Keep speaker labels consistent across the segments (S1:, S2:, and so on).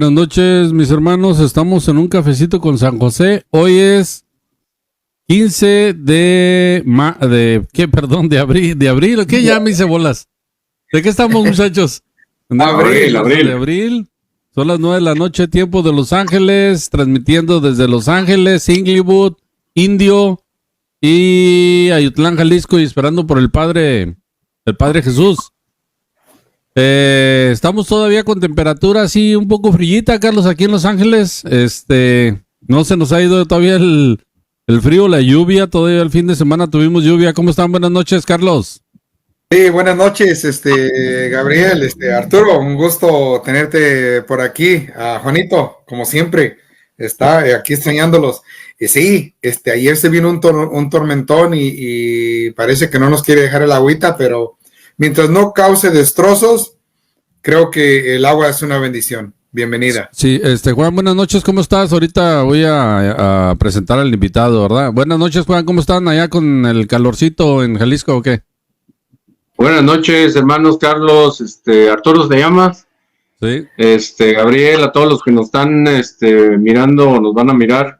S1: buenas noches, mis hermanos. Estamos en un cafecito con San José. Hoy es 15 de abril, ¿qué? Ya me hice bolas. ¿De qué estamos, muchachos? Abril. Son las 9 de la noche, tiempo de Los Ángeles, transmitiendo desde Los Ángeles, Inglewood, Indio y Ayutlán, Jalisco, y esperando por el Padre Jesús. Estamos todavía con temperatura así un poco frillita, Carlos, aquí en Los Ángeles. No se nos ha ido todavía el frío, la lluvia. Todavía el fin de semana tuvimos lluvia. ¿Cómo están? Buenas noches, Carlos.
S2: Sí, buenas noches, Gabriel, Arturo, un gusto tenerte por aquí. Juanito, como siempre, está aquí extrañándolos. Sí, ayer se vino un tormentón y parece que no nos quiere dejar el agüita, pero mientras no cause destrozos, creo que el agua es una bendición. Bienvenida.
S1: Sí, Juan, buenas noches, ¿cómo estás? Ahorita voy a presentar al invitado, ¿verdad? Buenas noches, Juan, ¿cómo están allá con el calorcito en Jalisco o qué?
S3: Buenas noches, hermanos Carlos, Arturo, ¿te llamas?
S1: Sí.
S3: Gabriel, a todos los que nos están mirando o nos van a mirar,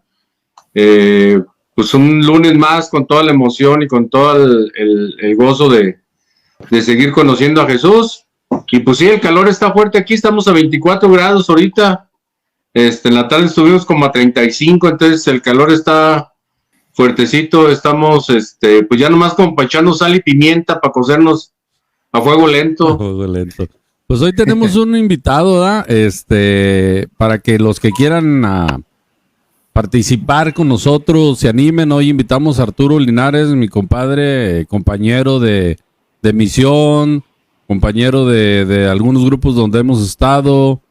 S3: pues un lunes más con toda la emoción y con todo el gozo de seguir conociendo a Jesús. Y pues sí, el calor está fuerte aquí, estamos a 24 grados ahorita, en la tarde estuvimos como a 35, entonces el calor está fuertecito, estamos pues ya nomás como para echarnos sal y pimienta para cocernos a fuego lento.
S1: Pues hoy tenemos un invitado, ¿verdad? Para que los que quieran participar con nosotros se animen. Hoy invitamos a Arturo Linares, mi compadre, compañero de misión, compañero de algunos grupos donde hemos estado,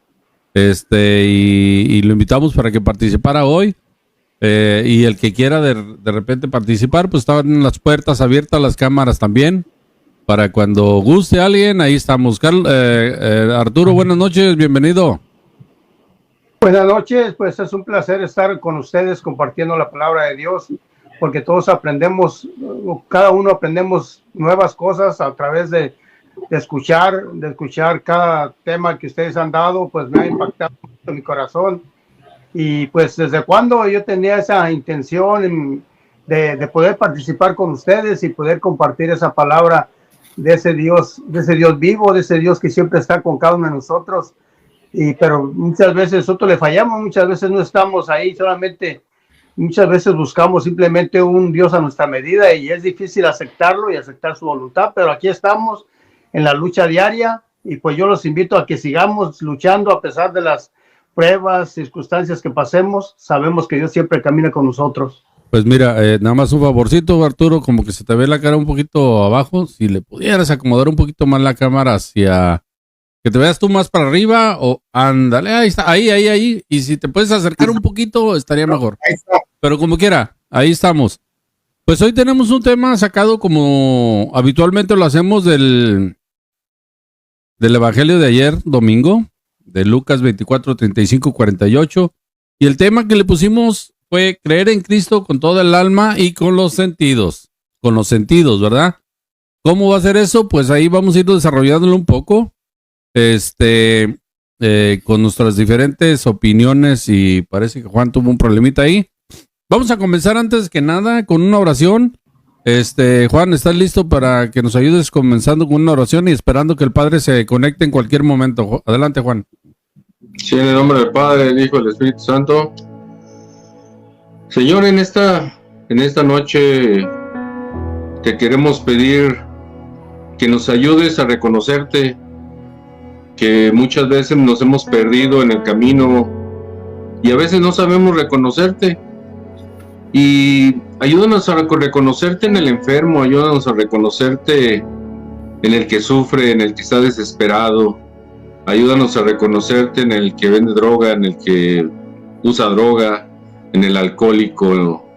S1: y lo invitamos para que participara hoy. Y el que quiera de repente participar, pues están las puertas abiertas, las cámaras también, para cuando guste alguien, ahí estamos. Arturo, buenas noches, bienvenido.
S4: Buenas noches, pues es un placer estar con ustedes compartiendo la palabra de Dios, porque todos aprendemos, cada uno aprendemos nuevas cosas a través de escuchar cada tema que ustedes han dado, pues me ha impactado en mi corazón. Y pues desde cuando yo tenía esa intención de poder participar con ustedes y poder compartir esa palabra de ese Dios vivo, de ese Dios que siempre está con cada uno de nosotros. Pero muchas veces nosotros le fallamos, muchas veces no estamos ahí, muchas veces buscamos simplemente un Dios a nuestra medida y es difícil aceptarlo y aceptar su voluntad, pero aquí estamos en la lucha diaria y pues yo los invito a que sigamos luchando a pesar de las pruebas, circunstancias que pasemos. Sabemos que Dios siempre camina con nosotros.
S1: Pues mira, nada más un favorcito, Arturo, como que se te ve la cara un poquito abajo, si le pudieras acomodar un poquito más la cámara hacia que te veas tú más para arriba, o ándale, ahí está, ahí, y si te puedes acercar un poquito estaría mejor, pero como quiera, ahí estamos. Pues hoy tenemos un tema sacado como habitualmente lo hacemos del evangelio de ayer domingo, de Lucas 24, 35, 48, y el tema que le pusimos fue creer en Cristo con toda el alma y con los sentidos, ¿verdad? ¿Cómo va a ser eso? Pues ahí vamos a ir desarrollándolo un poco, con nuestras diferentes opiniones, y parece que Juan tuvo un problemita ahí. Vamos a comenzar antes que nada con una oración. Juan, ¿estás listo para que nos ayudes comenzando con una oración y esperando que el Padre se conecte en cualquier momento? Adelante, Juan.
S3: Sí, en el nombre del Padre, del Hijo y del Espíritu Santo. Señor, en esta noche te queremos pedir que nos ayudes a reconocerte, que muchas veces nos hemos perdido en el camino y a veces no sabemos reconocerte. Y ayúdanos a reconocerte en el enfermo, ayúdanos a reconocerte en el que sufre, en el que está desesperado. Ayúdanos a reconocerte en el que vende droga, en el que usa droga, en el alcohólico,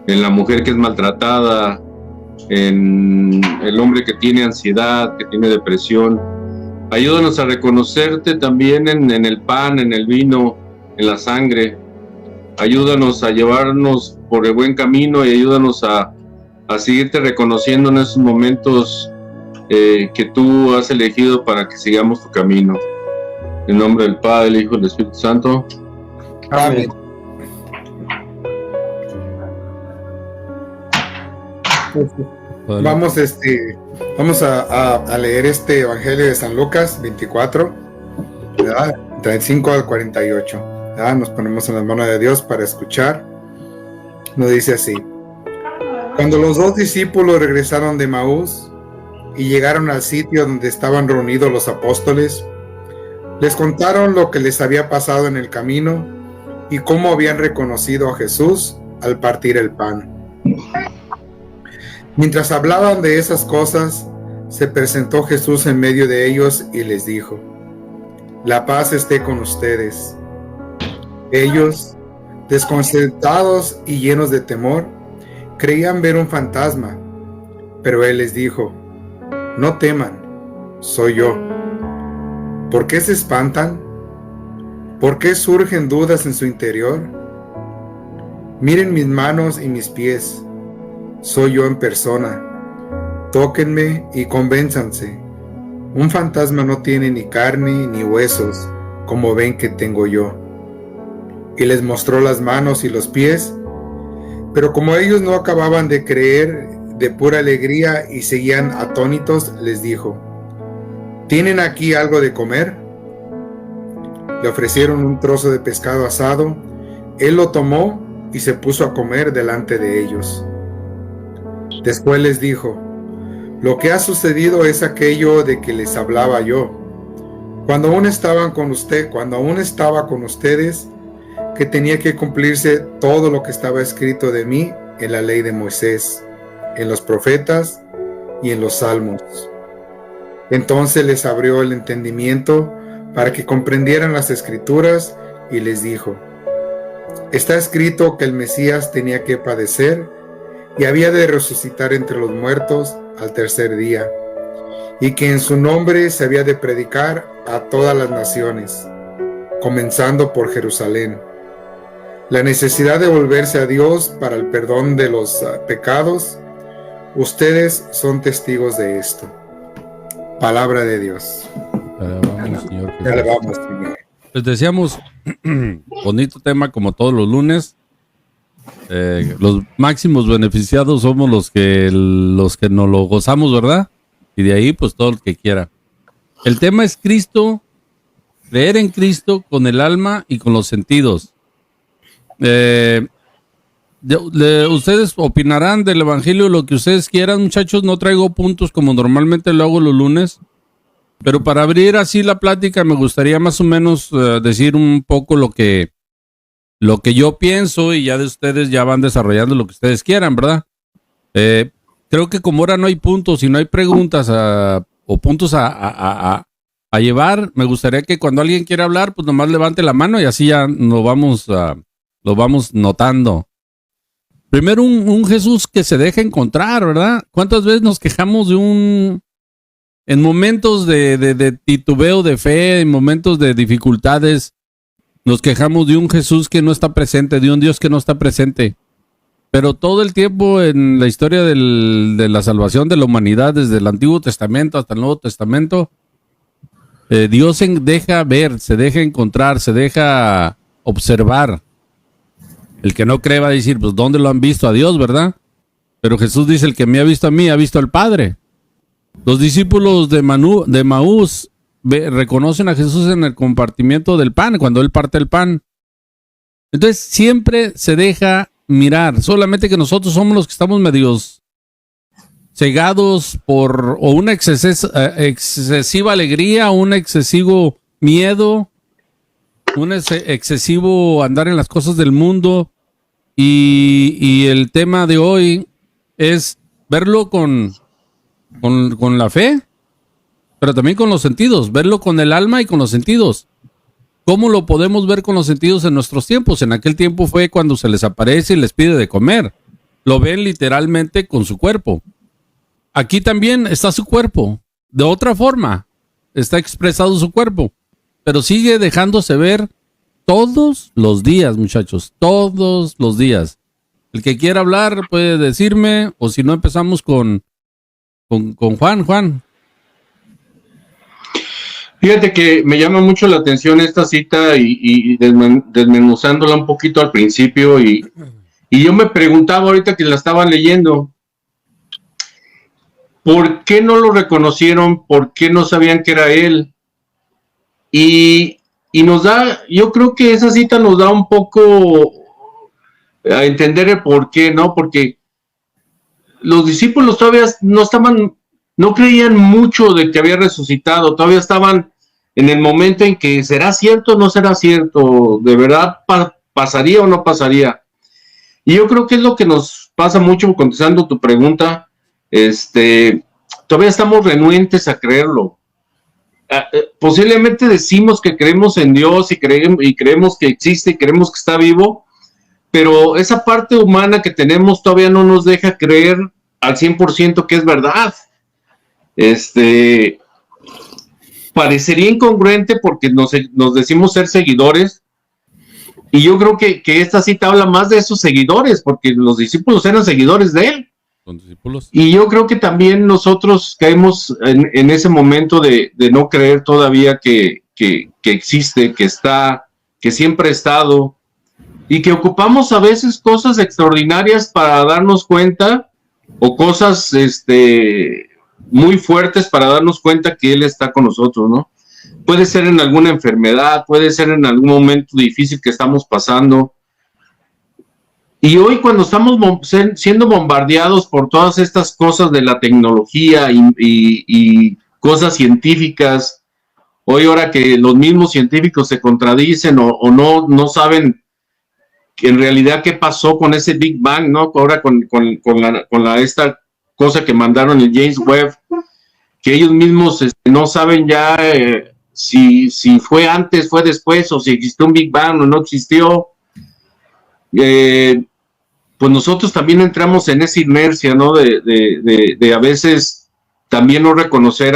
S3: en la mujer que es maltratada, en el hombre que tiene ansiedad, que tiene depresión. Ayúdanos a reconocerte también en el pan, en el vino, en la sangre. Ayúdanos a llevarnos por el buen camino y ayúdanos a seguirte reconociendo en esos momentos que tú has elegido para que sigamos tu camino. En nombre del Padre, del Hijo y del Espíritu Santo.
S2: Amén. Vamos a leer este Evangelio de San Lucas 24, ¿verdad? 35 al 48. ¿verdad? Nos ponemos en las manos de Dios para escuchar. Nos dice así: cuando los dos discípulos regresaron de Maús y llegaron al sitio donde estaban reunidos los apóstoles, les contaron lo que les había pasado en el camino y cómo habían reconocido a Jesús al partir el pan. Mientras hablaban de esas cosas, se presentó Jesús en medio de ellos y les dijo: la paz esté con ustedes. Ellos, desconcertados y llenos de temor, creían ver un fantasma, pero él les dijo: no teman, soy yo. ¿Por qué se espantan? ¿Por qué surgen dudas en su interior? Miren mis manos y mis pies, soy yo en persona. Tóquenme y convénzanse. Un fantasma no tiene ni carne ni huesos, como ven que tengo yo. Y les mostró las manos y los pies, pero como ellos no acababan de creer de pura alegría y seguían atónitos, les dijo: ¿tienen aquí algo de comer? Le ofrecieron un trozo de pescado asado. Él lo tomó y se puso a comer delante de ellos. Después les dijo: lo que ha sucedido es aquello de que les hablaba yo, cuando aún estaba con ustedes, que tenía que cumplirse todo lo que estaba escrito de mí en la ley de Moisés, en los profetas y en los salmos. Entonces les abrió el entendimiento para que comprendieran las escrituras y les dijo: está escrito que el Mesías tenía que padecer y había de resucitar entre los muertos al tercer día, y que en su nombre se había de predicar a todas las naciones, comenzando por Jerusalén. La necesidad de volverse a Dios para el perdón de los pecados, ustedes son testigos de esto. Palabra de Dios.
S1: Alabamos, Señor Jesús.
S2: Alabamos, Señor.
S1: Les decíamos, bonito tema como todos los lunes. Los máximos beneficiados somos los que nos lo gozamos, ¿verdad? Y de ahí, pues todo el que quiera. El tema es Cristo, creer en Cristo con el alma y con los sentidos. Ustedes opinarán del Evangelio lo que ustedes quieran, muchachos. No traigo puntos como normalmente lo hago los lunes, pero para abrir así la plática me gustaría más o menos decir un poco lo que yo pienso, y ya de ustedes ya van desarrollando lo que ustedes quieran, ¿verdad? Creo que como ahora no hay puntos y no hay preguntas o puntos a llevar, me gustaría que cuando alguien quiera hablar, pues nomás levante la mano y así ya lo vamos notando. Primero, un Jesús que se deja encontrar, ¿verdad? ¿Cuántas veces nos quejamos en momentos de titubeo de fe, en momentos de dificultades, nos quejamos de un Jesús que no está presente, de un Dios que no está presente? Pero todo el tiempo en la historia de la salvación de la humanidad, desde el Antiguo Testamento hasta el Nuevo Testamento, Dios se deja ver, se deja encontrar, se deja observar. El que no cree va a decir, pues ¿dónde lo han visto a Dios, verdad? Pero Jesús dice: el que me ha visto a mí, ha visto al Padre. Los discípulos de Maús reconocen a Jesús en el compartimiento del pan, cuando Él parte el pan. Entonces siempre se deja mirar, solamente que nosotros somos los que estamos medios cegados por o una excesiva alegría, un excesivo miedo, un excesivo andar en las cosas del mundo, y el tema de hoy es verlo con la fe, pero también con los sentidos, verlo con el alma y con los sentidos. ¿Cómo lo podemos ver con los sentidos en nuestros tiempos? En aquel tiempo fue cuando se les aparece y les pide de comer. Lo ven literalmente con su cuerpo. Aquí también está su cuerpo. De otra forma, está expresado su cuerpo, pero sigue dejándose ver todos los días, muchachos, todos los días. El que quiera hablar puede decirme, o si no empezamos con Juan.
S3: Fíjate que me llama mucho la atención esta cita y desmenuzándola un poquito al principio y yo me preguntaba ahorita que la estaba leyendo, ¿por qué no lo reconocieron? ¿Por qué no sabían que era él? Y nos da, yo creo que esa cita nos da un poco a entender el por qué, ¿no? Porque los discípulos todavía no creían mucho de que había resucitado, todavía estaban en el momento en que será cierto o no será cierto, de verdad pasaría o no pasaría. Y yo creo que es lo que nos pasa mucho, contestando tu pregunta, todavía estamos renuentes a creerlo. Posiblemente decimos que creemos en Dios y creemos que existe y creemos que está vivo, pero esa parte humana que tenemos todavía no nos deja creer al 100% que es verdad. Parecería incongruente porque nos decimos ser seguidores, y yo creo que esta cita habla más de esos seguidores, porque los discípulos eran seguidores de él.
S1: Son discípulos.
S3: Y yo creo que también nosotros caemos en ese momento de no creer todavía que existe, que está, que siempre ha estado, y que ocupamos a veces cosas extraordinarias para darnos cuenta, o cosas muy fuertes para darnos cuenta que Él está con nosotros, ¿no? Puede ser en alguna enfermedad, puede ser en algún momento difícil que estamos pasando. Y hoy, cuando estamos siendo bombardeados por todas estas cosas de la tecnología y cosas científicas, hoy ahora que los mismos científicos se contradicen o no saben que en realidad qué pasó con ese Big Bang, ¿no? Ahora con esta cosa que mandaron el James Webb, que ellos mismos no saben ya si fue antes, fue después, o si existió un Big Bang o no existió. Pues nosotros también entramos en esa inercia, ¿no? De a veces también no reconocer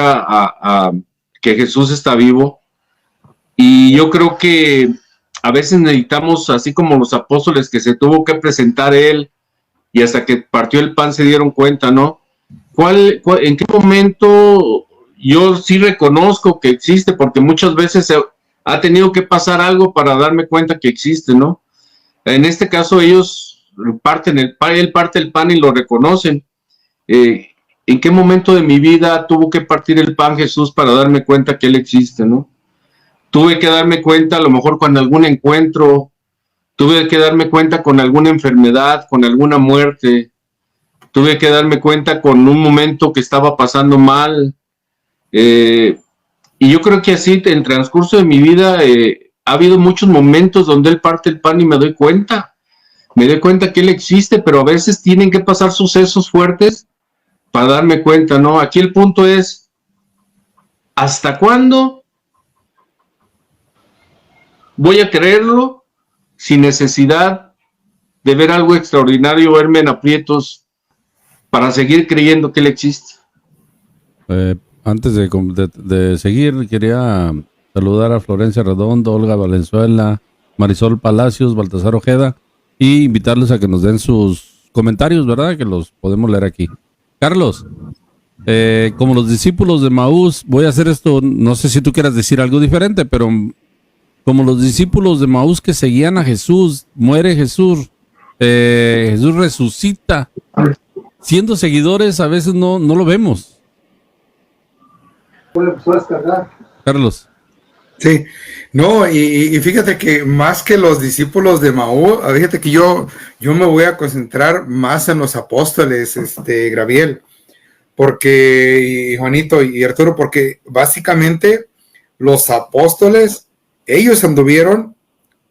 S3: que Jesús está vivo. Y yo creo que a veces necesitamos, así como los apóstoles, que se tuvo que presentar Él y hasta que partió el pan se dieron cuenta, ¿no? ¿En qué momento yo sí reconozco que existe? Porque muchas veces ha tenido que pasar algo para darme cuenta que existe, ¿no? En este caso ellos él parte el pan y lo reconocen. ¿En qué momento de mi vida tuvo que partir el pan Jesús para darme cuenta que Él existe, ¿no? Tuve que darme cuenta a lo mejor con algún encuentro, tuve que darme cuenta con alguna enfermedad, con alguna muerte, tuve que darme cuenta con un momento que estaba pasando mal. Y yo creo que así, en el transcurso de mi vida, ha habido muchos momentos donde Él parte el pan y me doy cuenta que Él existe, pero a veces tienen que pasar sucesos fuertes para darme cuenta, ¿no? Aquí el punto es, ¿hasta cuándo voy a creerlo sin necesidad de ver algo extraordinario, verme en aprietos para seguir creyendo que Él existe?
S1: Antes de seguir, quería saludar a Florencia Redondo, Olga Valenzuela, Marisol Palacios, Baltasar Ojeda, y invitarlos a que nos den sus comentarios, ¿verdad? Que los podemos leer aquí. Carlos, como los discípulos de Maús, voy a hacer esto, no sé si tú quieras decir algo diferente, pero como los discípulos de Maús que seguían a Jesús, muere Jesús, Jesús resucita, siendo seguidores a veces no lo vemos. Carlos.
S2: Sí, no, y fíjate que más que los discípulos de Maús, fíjate que yo me voy a concentrar más en los apóstoles, Gabriel, porque, y Juanito y Arturo, porque básicamente los apóstoles, ellos anduvieron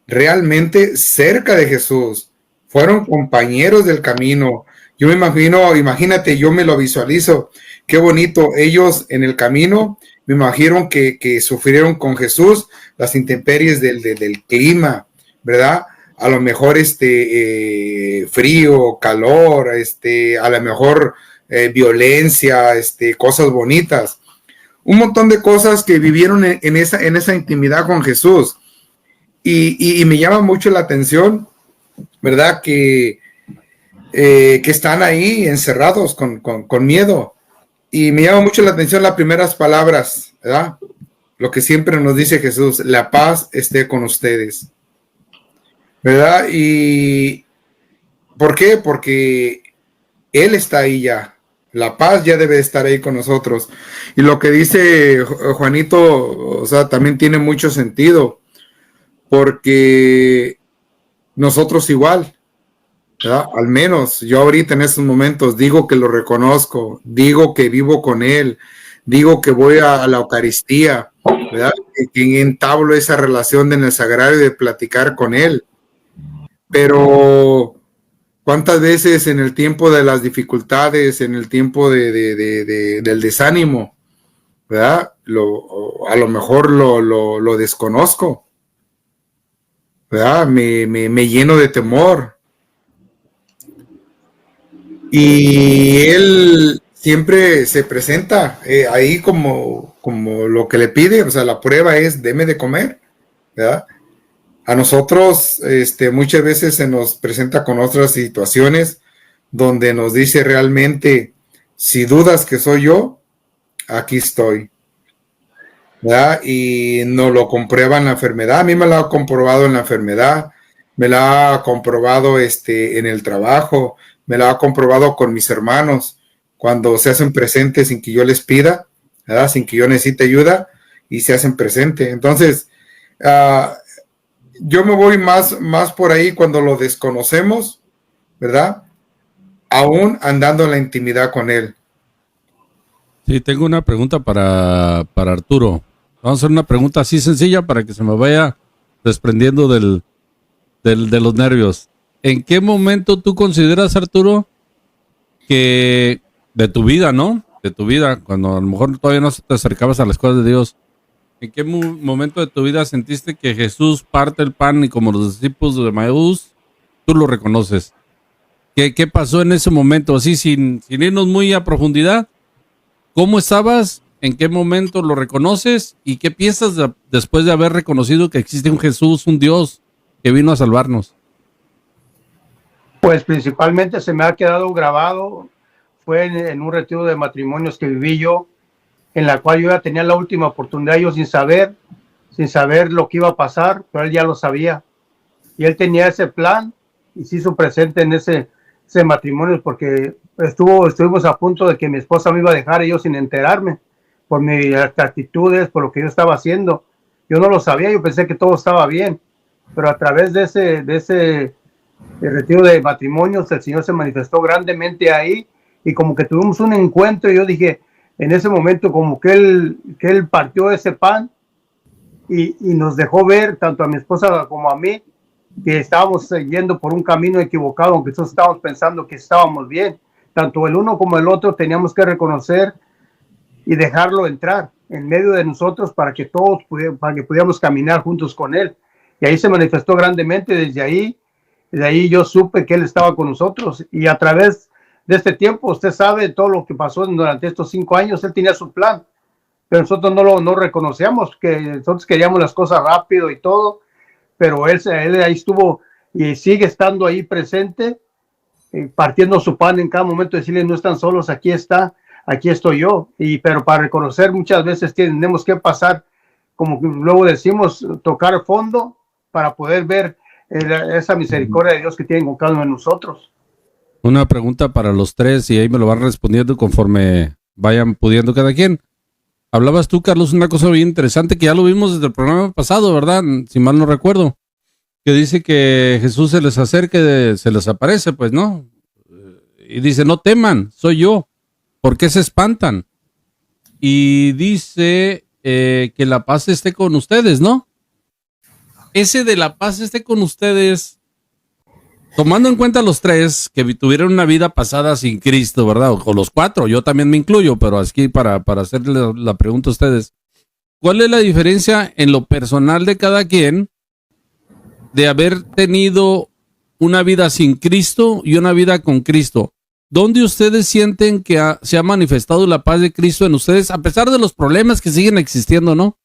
S2: realmente cerca de Jesús, fueron compañeros del camino. Yo me imagino, imagínate, yo me lo visualizo, qué bonito, ellos en el camino, me imagino que sufrieron con Jesús las intemperies del clima, ¿verdad? A lo mejor frío, calor, a lo mejor violencia, cosas bonitas. Un montón de cosas que vivieron en esa intimidad con Jesús. Y me llama mucho la atención, ¿verdad? Que están ahí encerrados con miedo. Y me llama mucho la atención las primeras palabras, ¿verdad? lo que siempre nos dice Jesús, la paz esté con ustedes, ¿verdad? ¿Y por qué? Porque Él está ahí ya. La paz ya debe estar ahí con nosotros. Y lo que dice Juanito, o sea, también tiene mucho sentido, porque nosotros igual, ¿verdad? Al menos yo ahorita en estos momentos digo que lo reconozco, digo que vivo con Él, digo que voy a la Eucaristía, ¿verdad? Que entablo esa relación en el sagrario de platicar con Él. Pero ¿cuántas veces en el tiempo de las dificultades, en el tiempo del desánimo, ¿verdad? A lo mejor lo desconozco, ¿verdad? Me lleno de temor. Y Él siempre se presenta ahí como lo que le pide, o sea, la prueba es, deme de comer, ¿verdad? A nosotros muchas veces se nos presenta con otras situaciones donde nos dice realmente, si dudas que soy yo, aquí estoy, ¿verdad? Y nos lo comprueba en la enfermedad. A mí me lo ha comprobado en la enfermedad, me lo ha comprobado en el trabajo, me lo ha comprobado con mis hermanos, cuando se hacen presentes sin que yo les pida, ¿verdad? Sin que yo necesite ayuda, y se hacen presentes. Entonces, yo me voy más por ahí cuando lo desconocemos, ¿verdad? Aún andando en la intimidad con Él.
S1: Sí, tengo una pregunta para Arturo. Vamos a hacer una pregunta así sencilla para que se me vaya desprendiendo de los nervios. ¿En qué momento tú consideras, Arturo, que de tu vida, ¿no? De tu vida, cuando a lo mejor todavía no te acercabas a las cosas de Dios, ¿en qué momento de tu vida sentiste que Jesús parte el pan y como los discípulos de Maús, tú lo reconoces? ¿Qué pasó en ese momento? Así, sin irnos muy a profundidad, ¿cómo estabas? ¿En qué momento lo reconoces? ¿Y qué piensas después de haber reconocido que existe un Jesús, un Dios que vino a salvarnos?
S4: Pues principalmente se me ha quedado grabado, fue en un retiro de matrimonios que viví yo, en la cual yo ya tenía la última oportunidad, yo sin saber lo que iba a pasar, pero él ya lo sabía. Y él tenía ese plan y se hizo presente en ese matrimonio, porque estuvimos a punto de que mi esposa me iba a dejar y yo sin enterarme, por mis actitudes, por lo que yo estaba haciendo. Yo no lo sabía, yo pensé que todo estaba bien, pero a través de ese retiro de matrimonios, el Señor se manifestó grandemente ahí, y como que tuvimos un encuentro, y yo dije, en ese momento como que él partió ese pan y nos dejó ver, tanto a mi esposa como a mí, que estábamos yendo por un camino equivocado, aunque nosotros estábamos pensando que estábamos bien. Tanto el uno como el otro teníamos que reconocer y dejarlo entrar en medio de nosotros para que pudiéramos caminar juntos con él. Y ahí se manifestó grandemente. Desde ahí yo supe que él estaba con nosotros, y a través de este tiempo, usted sabe todo lo que pasó durante estos 5 años. Él tenía su plan, pero nosotros no reconocíamos, que nosotros queríamos las cosas rápido y todo, pero él ahí estuvo y sigue estando ahí presente, partiendo su pan en cada momento, decirle, no están solos, aquí estoy yo. Pero para reconocer muchas veces tenemos que pasar, como luego decimos, tocar fondo para poder ver esa misericordia de Dios que tiene con cada uno de nosotros.
S1: Una pregunta para los tres y ahí me lo van respondiendo conforme vayan pudiendo cada quien. Hablabas tú, Carlos, una cosa bien interesante que ya lo vimos desde el programa pasado, ¿verdad? Si mal no recuerdo. Que dice que Jesús se les acerca, se les aparece, pues, ¿no? Y dice, no teman, soy yo. ¿Por qué se espantan? Y dice que la paz esté con ustedes, ¿no? Ese de la paz esté con ustedes, tomando en cuenta los tres que tuvieron una vida pasada sin Cristo, ¿verdad? O los cuatro, yo también me incluyo, pero aquí para hacerle la pregunta a ustedes, ¿cuál es la diferencia en lo personal de cada quien de haber tenido una vida sin Cristo y una vida con Cristo? ¿Dónde ustedes sienten que se ha manifestado la paz de Cristo en ustedes, a pesar de los problemas que siguen existiendo, ¿no?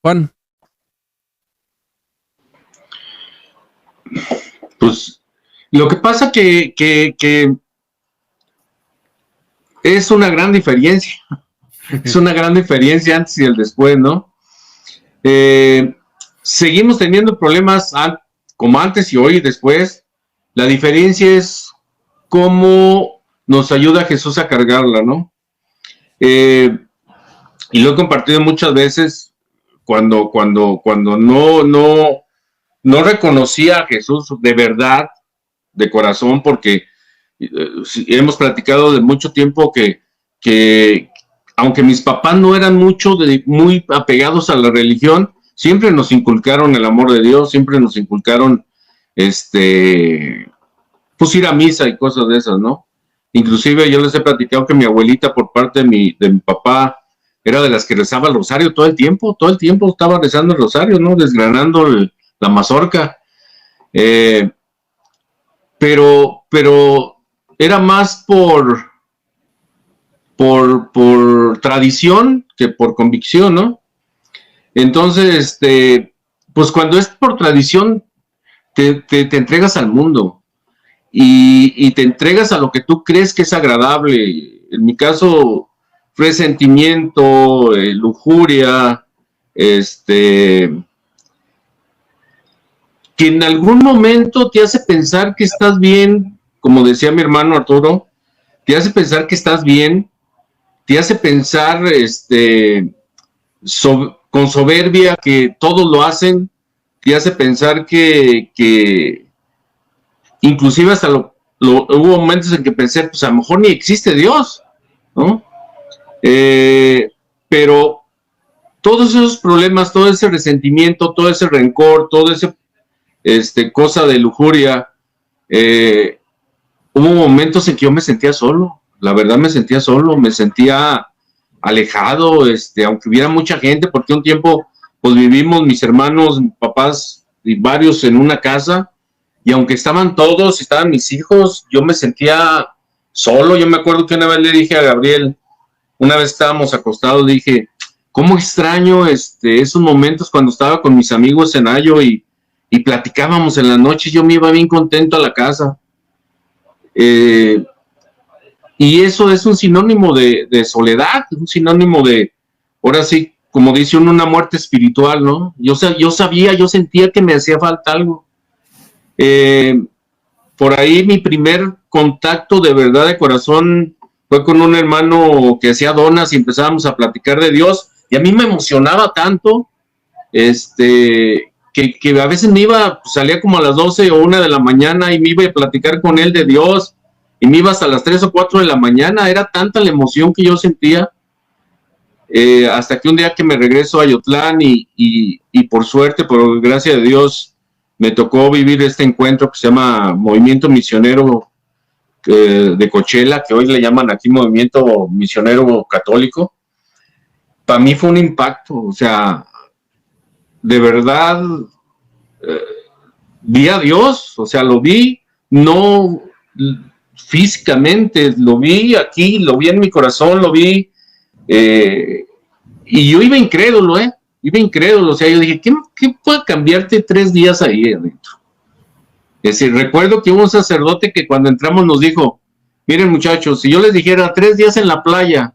S1: Juan.
S3: Pues lo que pasa que es una gran diferencia. Es una gran diferencia antes y el después, ¿no? Seguimos teniendo problemas como antes y hoy y después. La diferencia es cómo nos ayuda Jesús a cargarla, ¿no? Y lo he compartido muchas veces cuando no reconocía a Jesús de verdad, de corazón, porque hemos platicado de mucho tiempo que aunque mis papás no eran muy apegados a la religión, siempre nos inculcaron el amor de Dios, siempre nos inculcaron pues ir a misa y cosas de esas, ¿no? Inclusive yo les he platicado que mi abuelita por parte de mi papá era de las que rezaba el rosario todo el tiempo estaba rezando el rosario, ¿no? Desgranando la mazorca. Pero era más por tradición que por convicción, ¿no? Entonces, pues cuando es por tradición, te entregas al mundo y te entregas a lo que tú crees que es agradable. En mi caso, resentimiento, lujuria, que en algún momento te hace pensar que estás bien, como decía mi hermano Arturo, te hace pensar que estás bien, te hace pensar con soberbia que todos lo hacen, te hace pensar que inclusive hasta hubo momentos en que pensé, pues a lo mejor ni existe Dios, ¿no? Pero todos esos problemas, todo ese resentimiento, todo ese rencor, todo ese cosa de lujuria, hubo momentos en que yo me sentía solo, la verdad me sentía solo, me sentía alejado, aunque hubiera mucha gente, porque un tiempo pues vivimos mis hermanos, mis papás y varios en una casa, y aunque estaban todos, estaban mis hijos, yo me sentía solo. Yo me acuerdo que una vez le dije a Gabriel, una vez estábamos acostados, dije, ¿cómo extraño esos momentos cuando estaba con mis amigos en Ayo y platicábamos en las noches? Yo me iba bien contento a la casa. Y eso es un sinónimo de soledad, un sinónimo de, ahora sí, como dice uno, una muerte espiritual, ¿no? Yo sentía que me hacía falta algo. Por ahí mi primer contacto de verdad de corazón fue con un hermano que hacía donas y empezábamos a platicar de Dios, y a mí me emocionaba tanto, que a veces salía como a las 12 o 1 de la mañana y me iba a platicar con él de Dios, y me iba hasta las 3 o 4 de la mañana. Era tanta la emoción que yo sentía, hasta que un día que me regreso a Ayotlán y por suerte, por gracia de Dios, me tocó vivir este encuentro que se llama Movimiento Misionero de Coachella, que hoy le llaman aquí Movimiento Misionero Católico. Para mí fue un impacto, o sea, de verdad, vi a Dios, o sea, lo vi, no físicamente, lo vi aquí, lo vi en mi corazón, lo vi, y yo iba incrédulo, o sea, yo dije, ¿qué puede cambiarte 3 días ahí adentro? Es decir, recuerdo que hubo un sacerdote que cuando entramos nos dijo, miren muchachos, si yo les dijera 3 días en la playa,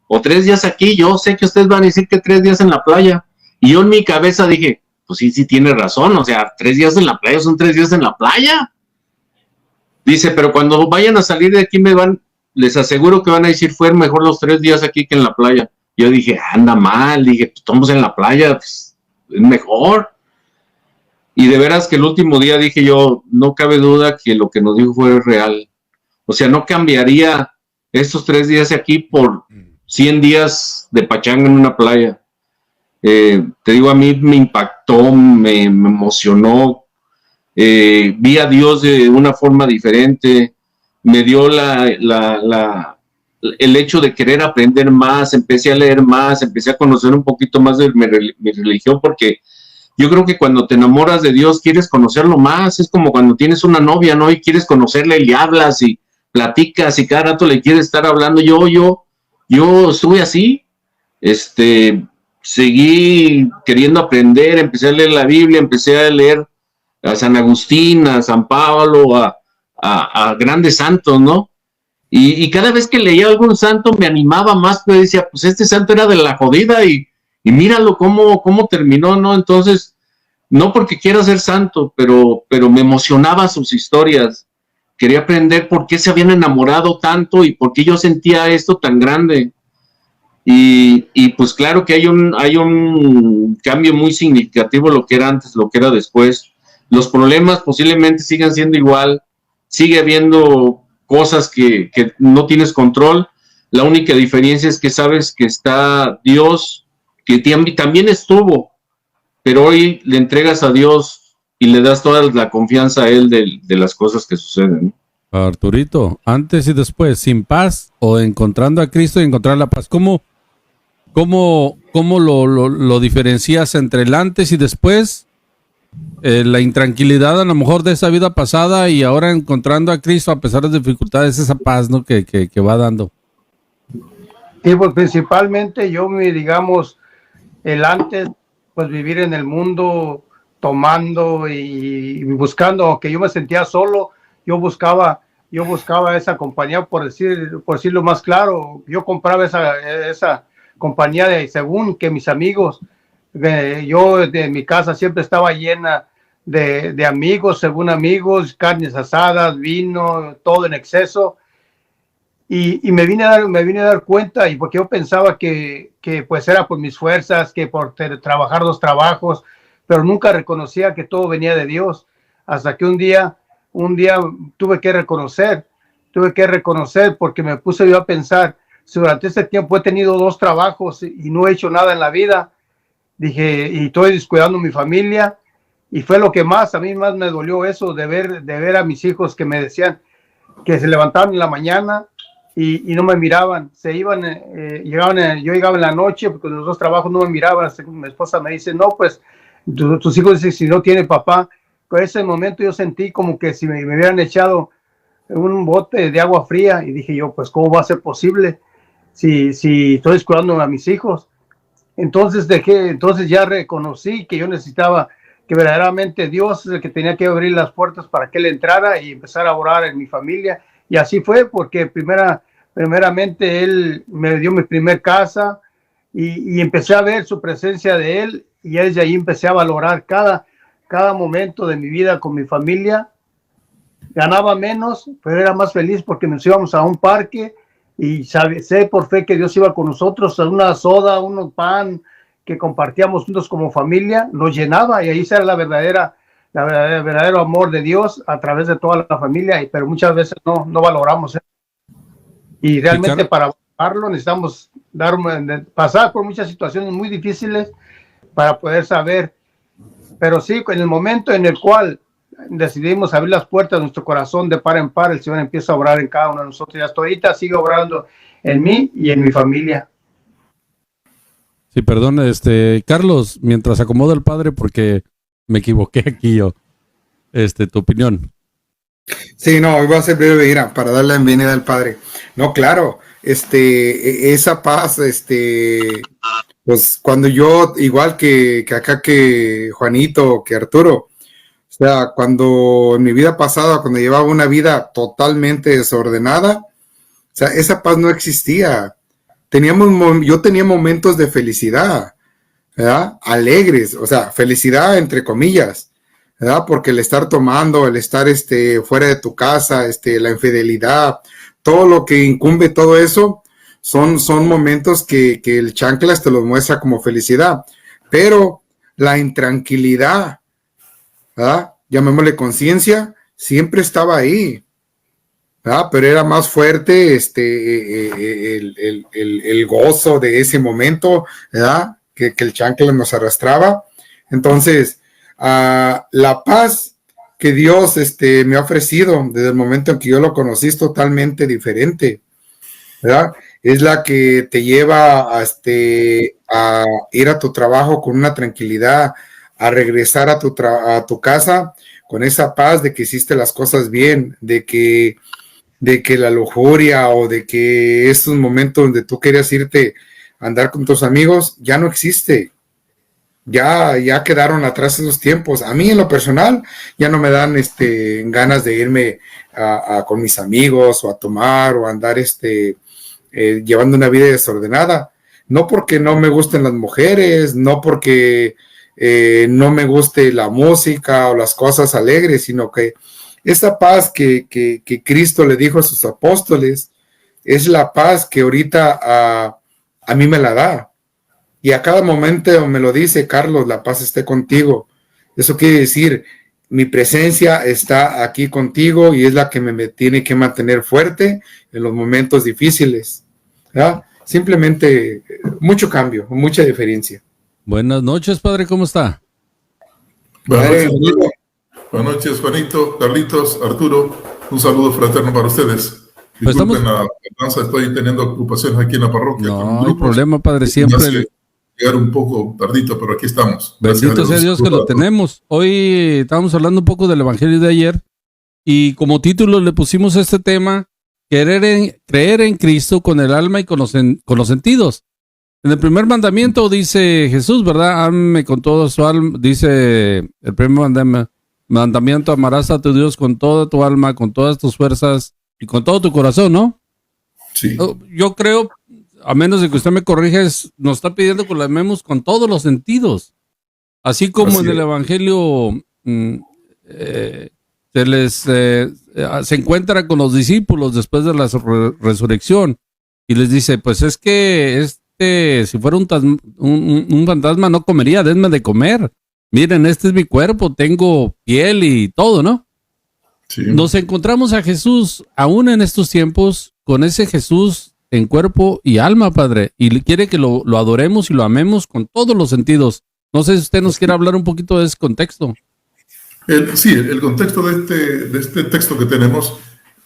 S3: o 3 días aquí, yo sé que ustedes van a decir que 3 días en la playa, y yo en mi cabeza dije, pues sí tiene razón, o sea, 3 días en la playa son 3 días en la playa. Dice, pero cuando vayan a salir de aquí les aseguro que van a decir, fue mejor los 3 días aquí que en la playa. Yo dije, anda mal, dije, pues estamos en la playa, pues, es mejor. Y de veras que el último día dije yo, no cabe duda que lo que nos dijo fue real. O sea, no cambiaría estos 3 días aquí por 100 días de pachanga en una playa. Te digo, a mí me impactó, me emocionó. Vi a Dios de una forma diferente, me dio el hecho de querer aprender más, empecé a leer más, empecé a conocer un poquito más de mi religión, porque yo creo que cuando te enamoras de Dios quieres conocerlo más. Es como cuando tienes una novia, ¿no? Y quieres conocerle y hablas y platicas y cada rato le quieres estar hablando. Yo estuve así, seguí queriendo aprender, empecé a leer la Biblia, empecé a leer a San Agustín, a San Pablo, a grandes santos, ¿no? Y cada vez que leía algún santo me animaba más, pero decía, pues este santo era de la jodida y míralo cómo terminó, ¿no? Entonces, no porque quiera ser santo, pero me emocionaba sus historias. Quería aprender por qué se habían enamorado tanto y por qué yo sentía esto tan grande. Y pues claro que hay un cambio muy significativo lo que era antes, lo que era después. Los problemas posiblemente sigan siendo igual, sigue habiendo cosas que no tienes control. La única diferencia es que sabes que está Dios, que también estuvo, pero hoy le entregas a Dios y le das toda la confianza a Él de las cosas que suceden, ¿no?
S1: Arturito, antes y después, sin paz o encontrando a Cristo y encontrar la paz, ¿cómo lo diferencias entre el antes y después? La intranquilidad a lo mejor de esa vida pasada y ahora encontrando a Cristo a pesar de las dificultades, esa paz, ¿no? que va dando.
S4: Y pues principalmente digamos, el antes, pues vivir en el mundo tomando y buscando, aunque yo me sentía solo, yo buscaba esa compañía, por decirlo más claro. Yo compraba esa compañía según que mis amigos, yo de mi casa siempre estaba llena de amigos, según amigos, carnes asadas, vino, todo en exceso. Y me vine a dar cuenta, y porque yo pensaba que pues era por mis fuerzas, que por trabajar 2 trabajos, pero nunca reconocía que todo venía de Dios, hasta que un día tuve que reconocer, porque me puse yo a pensar, si durante este tiempo he tenido 2 trabajos y no he hecho nada en la vida, dije, y estoy descuidando mi familia, y fue lo que a mí más me dolió eso, de ver a mis hijos que me decían que se levantaban en la mañana y no me miraban, se iban, yo llegaba en la noche, porque los 2 trabajos no me miraban, hasta que mi esposa me dice, no, pues, tus hijos dicen, si no tiene papá. En ese momento yo sentí como que si me hubieran echado un bote de agua fría, y dije yo, pues, ¿cómo va a ser posible si estoy descuidando a mis hijos? Entonces ya reconocí que yo necesitaba, que verdaderamente Dios es el que tenía que abrir las puertas para que Él entrara y empezar a orar en mi familia. Y así fue, porque primeramente Él me dio mi primer casa y empecé a ver su presencia de Él, y desde ahí empecé a valorar cada momento de mi vida con mi familia. Ganaba menos, pero era más feliz porque nos íbamos a un parque y sé por fe que Dios iba con nosotros, a una soda, un pan que compartíamos juntos como familia, nos llenaba, y ahí era el verdadero amor de Dios a través de toda la familia, pero muchas veces no valoramos eso. Y realmente sí, para valorarlo necesitamos pasar por muchas situaciones muy difíciles para poder saber. Pero sí, en el momento en el cual decidimos abrir las puertas de nuestro corazón de par en par, el Señor empieza a obrar en cada uno de nosotros, y hasta ahorita sigue obrando en mí y en mi familia.
S1: Sí, perdón, Carlos, mientras acomoda el padre, porque me equivoqué aquí yo. Tu opinión.
S2: Sí, no, hoy va a ser breve, mira, para dar la bienvenida al padre. No, claro, esa paz, pues cuando yo, igual que acá, que Juanito, que Arturo, o sea, cuando en mi vida pasada, cuando llevaba una vida totalmente desordenada, o sea, esa paz no existía. Yo tenía momentos de felicidad, ¿verdad? Alegres, o sea, felicidad entre comillas, ¿verdad? Porque el estar tomando, el estar fuera de tu casa, la infidelidad, todo lo que incumbe todo eso, son momentos que el chanclas te los muestra como felicidad. Pero la intranquilidad, ¿verdad? Llamémosle conciencia, siempre estaba ahí, ¿verdad? Pero era más fuerte el gozo de ese momento, ¿verdad? Que el chancla nos arrastraba. Entonces, la paz que Dios me ha ofrecido desde el momento en que yo lo conocí es totalmente diferente, ¿verdad? Es la que te lleva a ir a tu trabajo con una tranquilidad, a regresar a tu casa con esa paz de que hiciste las cosas bien, de que la lujuria o de que estos momentos donde tú querías irte a andar con tus amigos ya no existe, Ya quedaron atrás esos tiempos. A mí en lo personal ya no me dan ganas de irme con mis amigos o a tomar o a andar llevando una vida desordenada. No porque no me gusten las mujeres, no porque no me guste la música o las cosas alegres, sino que esa paz que Cristo le dijo a sus apóstoles es la paz que ahorita a mí me la da. Y a cada momento me lo dice: Carlos, la paz esté contigo. Eso quiere decir, mi presencia está aquí contigo y es la que me tiene que mantener fuerte en los momentos difíciles. ¿Verdad? Simplemente mucho cambio, mucha diferencia.
S1: Buenas noches, padre, ¿cómo está?
S5: Buenas noches, Juanito, Carlitos, Arturo. Un saludo fraterno para ustedes. Disculpen la tardanza, estoy teniendo ocupaciones aquí en la parroquia.
S1: No hay problema, padre, siempre.
S5: Llegar un poco tardito, pero aquí estamos.
S1: Bendito sea Dios que lo tenemos. Hoy estábamos hablando un poco del evangelio de ayer y como título le pusimos este tema: creer en Cristo con el alma y con los sentidos. En el primer mandamiento dice Jesús, ¿verdad? Ámame con todo su alma. Dice el primer mandamiento: amarás a tu Dios con toda tu alma, con todas tus fuerzas y con todo tu corazón, ¿no?
S5: Sí.
S1: Yo creo, a menos de que usted me corrija, nos está pidiendo que lo amemos con todos los sentidos. Así como en el evangelio se encuentra con los discípulos después de la resurrección y les dice: pues es que si fuera un fantasma no comería, denme de comer. Miren, este es mi cuerpo, tengo piel y todo, ¿no?
S5: Sí.
S1: Nos encontramos a Jesús aún en estos tiempos, con ese Jesús en cuerpo y alma, padre, y quiere que lo adoremos y lo amemos con todos los sentidos. No sé si usted nos quiere hablar un poquito de ese contexto.
S5: El contexto de este texto que tenemos,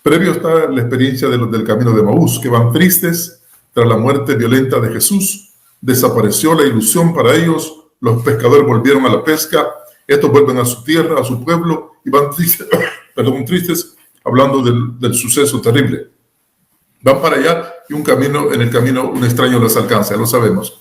S5: previo está la experiencia del camino de Emaús, que van tristes tras la muerte violenta de Jesús. Desapareció la ilusión para ellos, los pescadores volvieron a la pesca, estos vuelven a su tierra, a su pueblo, y van tristes, hablando del suceso terrible. Van para allá y en el camino un extraño les alcanza, ya lo sabemos.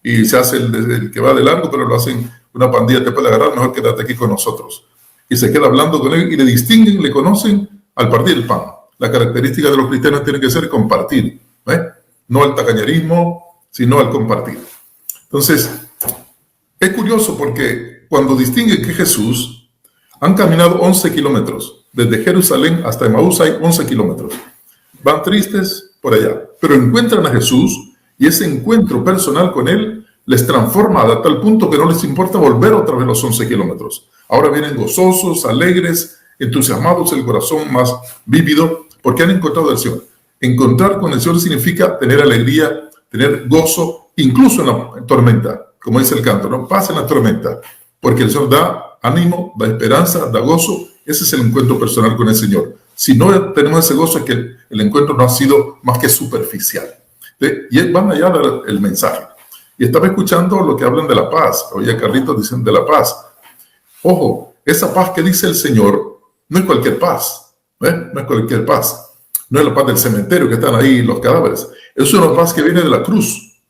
S5: Y se hace el que va de largo, pero lo hacen una pandilla, te puede agarrar, mejor quédate aquí con nosotros. Y se queda hablando con él y le distinguen, le conocen al partir el pan. La característica de los cristianos tiene que ser compartir, no al tacañerismo, sino al compartir. Entonces, es curioso porque cuando distinguen que Jesús han caminado 11 kilómetros, desde Jerusalén hasta Emaús hay 11 kilómetros. Van tristes por allá, pero encuentran a Jesús y ese encuentro personal con él les transforma a tal punto que no les importa volver otra vez los 11 kilómetros. Ahora vienen gozosos, alegres, entusiasmados, el corazón más vívido, porque han encontrado al Señor. Encontrar con el Señor significa tener alegría, tener gozo, incluso en la tormenta, como dice el canto, ¿no? Paz en la tormenta, porque el Señor da ánimo, da esperanza, da gozo. Ese es el encuentro personal con el Señor. Si no tenemos ese gozo, es que el encuentro no ha sido más que superficial. Y van allá el mensaje. Y estaba escuchando lo que hablan de la paz. Oye, Carlitos dicen de la paz. Ojo, esa paz que dice el Señor no es cualquier paz. No es cualquier paz. No es la paz del cementerio que están ahí los cadáveres. Es una paz que viene de la cruz.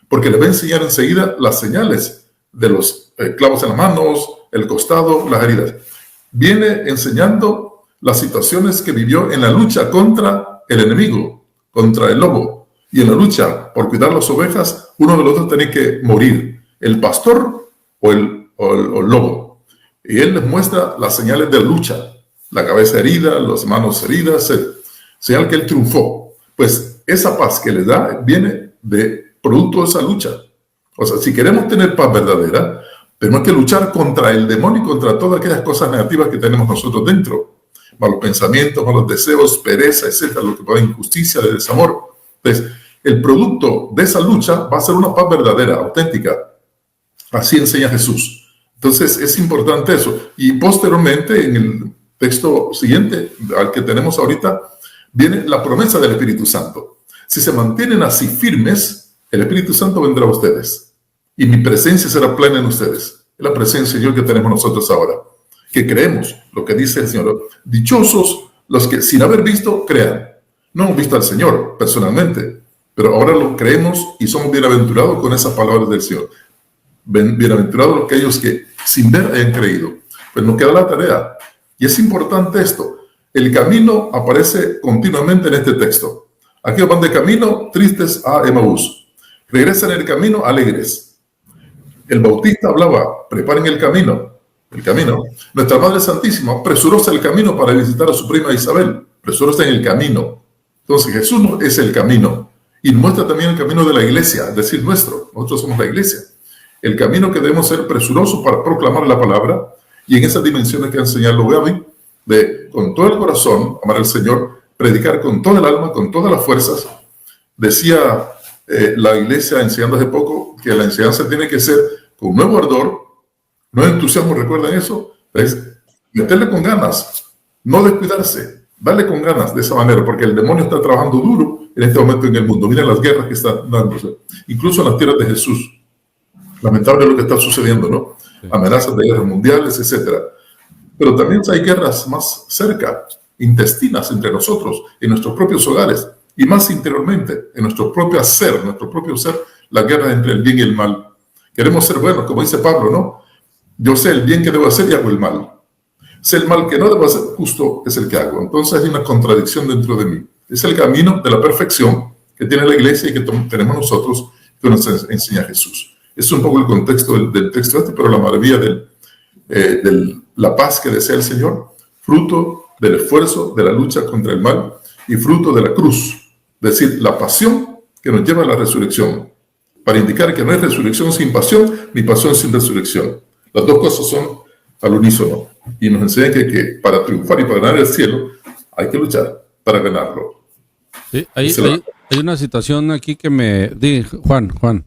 S5: Porque les va a enseñar enseguida las señales de los clavos en las manos, el costado, las heridas. Viene enseñando las situaciones que vivió en la lucha contra el enemigo, contra el lobo. Y en la lucha por cuidar las ovejas, uno de los dos tenía que morir, el pastor o el lobo. Y él les muestra las señales de lucha, la cabeza herida, las manos heridas, señal que él triunfó. Pues esa paz que les da viene de producto de esa lucha. O sea, si queremos tener paz verdadera, tenemos que luchar contra el demonio y contra todas aquellas cosas negativas que tenemos nosotros dentro. Malos pensamientos, malos deseos, pereza, etcétera, lo que puede injusticia, de desamor. Entonces, el producto de esa lucha va a ser una paz verdadera, auténtica. Así enseña Jesús. Entonces, es importante eso. Y posteriormente, en el texto siguiente, al que tenemos ahorita, viene la promesa del Espíritu Santo. Si se mantienen así firmes, el Espíritu Santo vendrá a ustedes. Y mi presencia será plena en ustedes. Es la presencia de Dios que tenemos nosotros ahora. Que creemos lo que dice el Señor. Dichosos los que sin haber visto crean. No hemos visto al Señor personalmente, pero ahora lo creemos y somos bienaventurados con esas palabras del Señor. Bienaventurados aquellos que sin ver hayan creído. Pues nos queda la tarea. Y es importante esto. El camino aparece continuamente en este texto. Aquí van de camino tristes a Emaús. Regresan el camino alegres. El Bautista hablaba, preparen el camino. El camino. Nuestra Madre Santísima apresuróse el camino para visitar a su prima Isabel. Apresuróse en el camino. Entonces Jesús es el camino. Y muestra también el camino de la iglesia, es decir, nuestro. Nosotros somos la iglesia. El camino que debemos ser presurosos para proclamar la palabra. Y en esas dimensiones que ha enseñado Gaby, de con todo el corazón amar al Señor, predicar con toda el alma, con todas las fuerzas. Decía la iglesia enseñando hace poco que la enseñanza tiene que ser con nuevo ardor, no entusiasmo, ¿recuerdan eso? Es meterle con ganas, no descuidarse, darle con ganas de esa manera, porque el demonio está trabajando duro en este momento en el mundo. Miren las guerras que están dándose, incluso en las tierras de Jesús. Lamentable lo que está sucediendo, ¿no? Sí. Amenazas de guerras mundiales, etcétera. Pero también hay guerras más cerca, intestinas entre nosotros, en nuestros propios hogares, y más interiormente, en nuestro propio ser, la guerra entre el bien y el mal. Queremos ser buenos, como dice Pablo, ¿no? Yo sé el bien que debo hacer y hago el mal. Sé el mal que no debo hacer, justo es el que hago. Entonces hay una contradicción dentro de mí. Es el camino de la perfección que tiene la iglesia y que tenemos nosotros, que nos enseña Jesús. Es un poco el contexto del texto este, pero la maravilla de la paz que desea el Señor, fruto del esfuerzo, de la lucha contra el mal y fruto de la cruz. Es decir, la pasión que nos lleva a la resurrección, para indicar que no hay resurrección sin pasión, ni pasión sin resurrección. Las dos cosas son al unísono. Y nos enseñan que para triunfar y para ganar el cielo, hay que luchar para ganarlo.
S1: Sí, hay una situación aquí que me... Juan.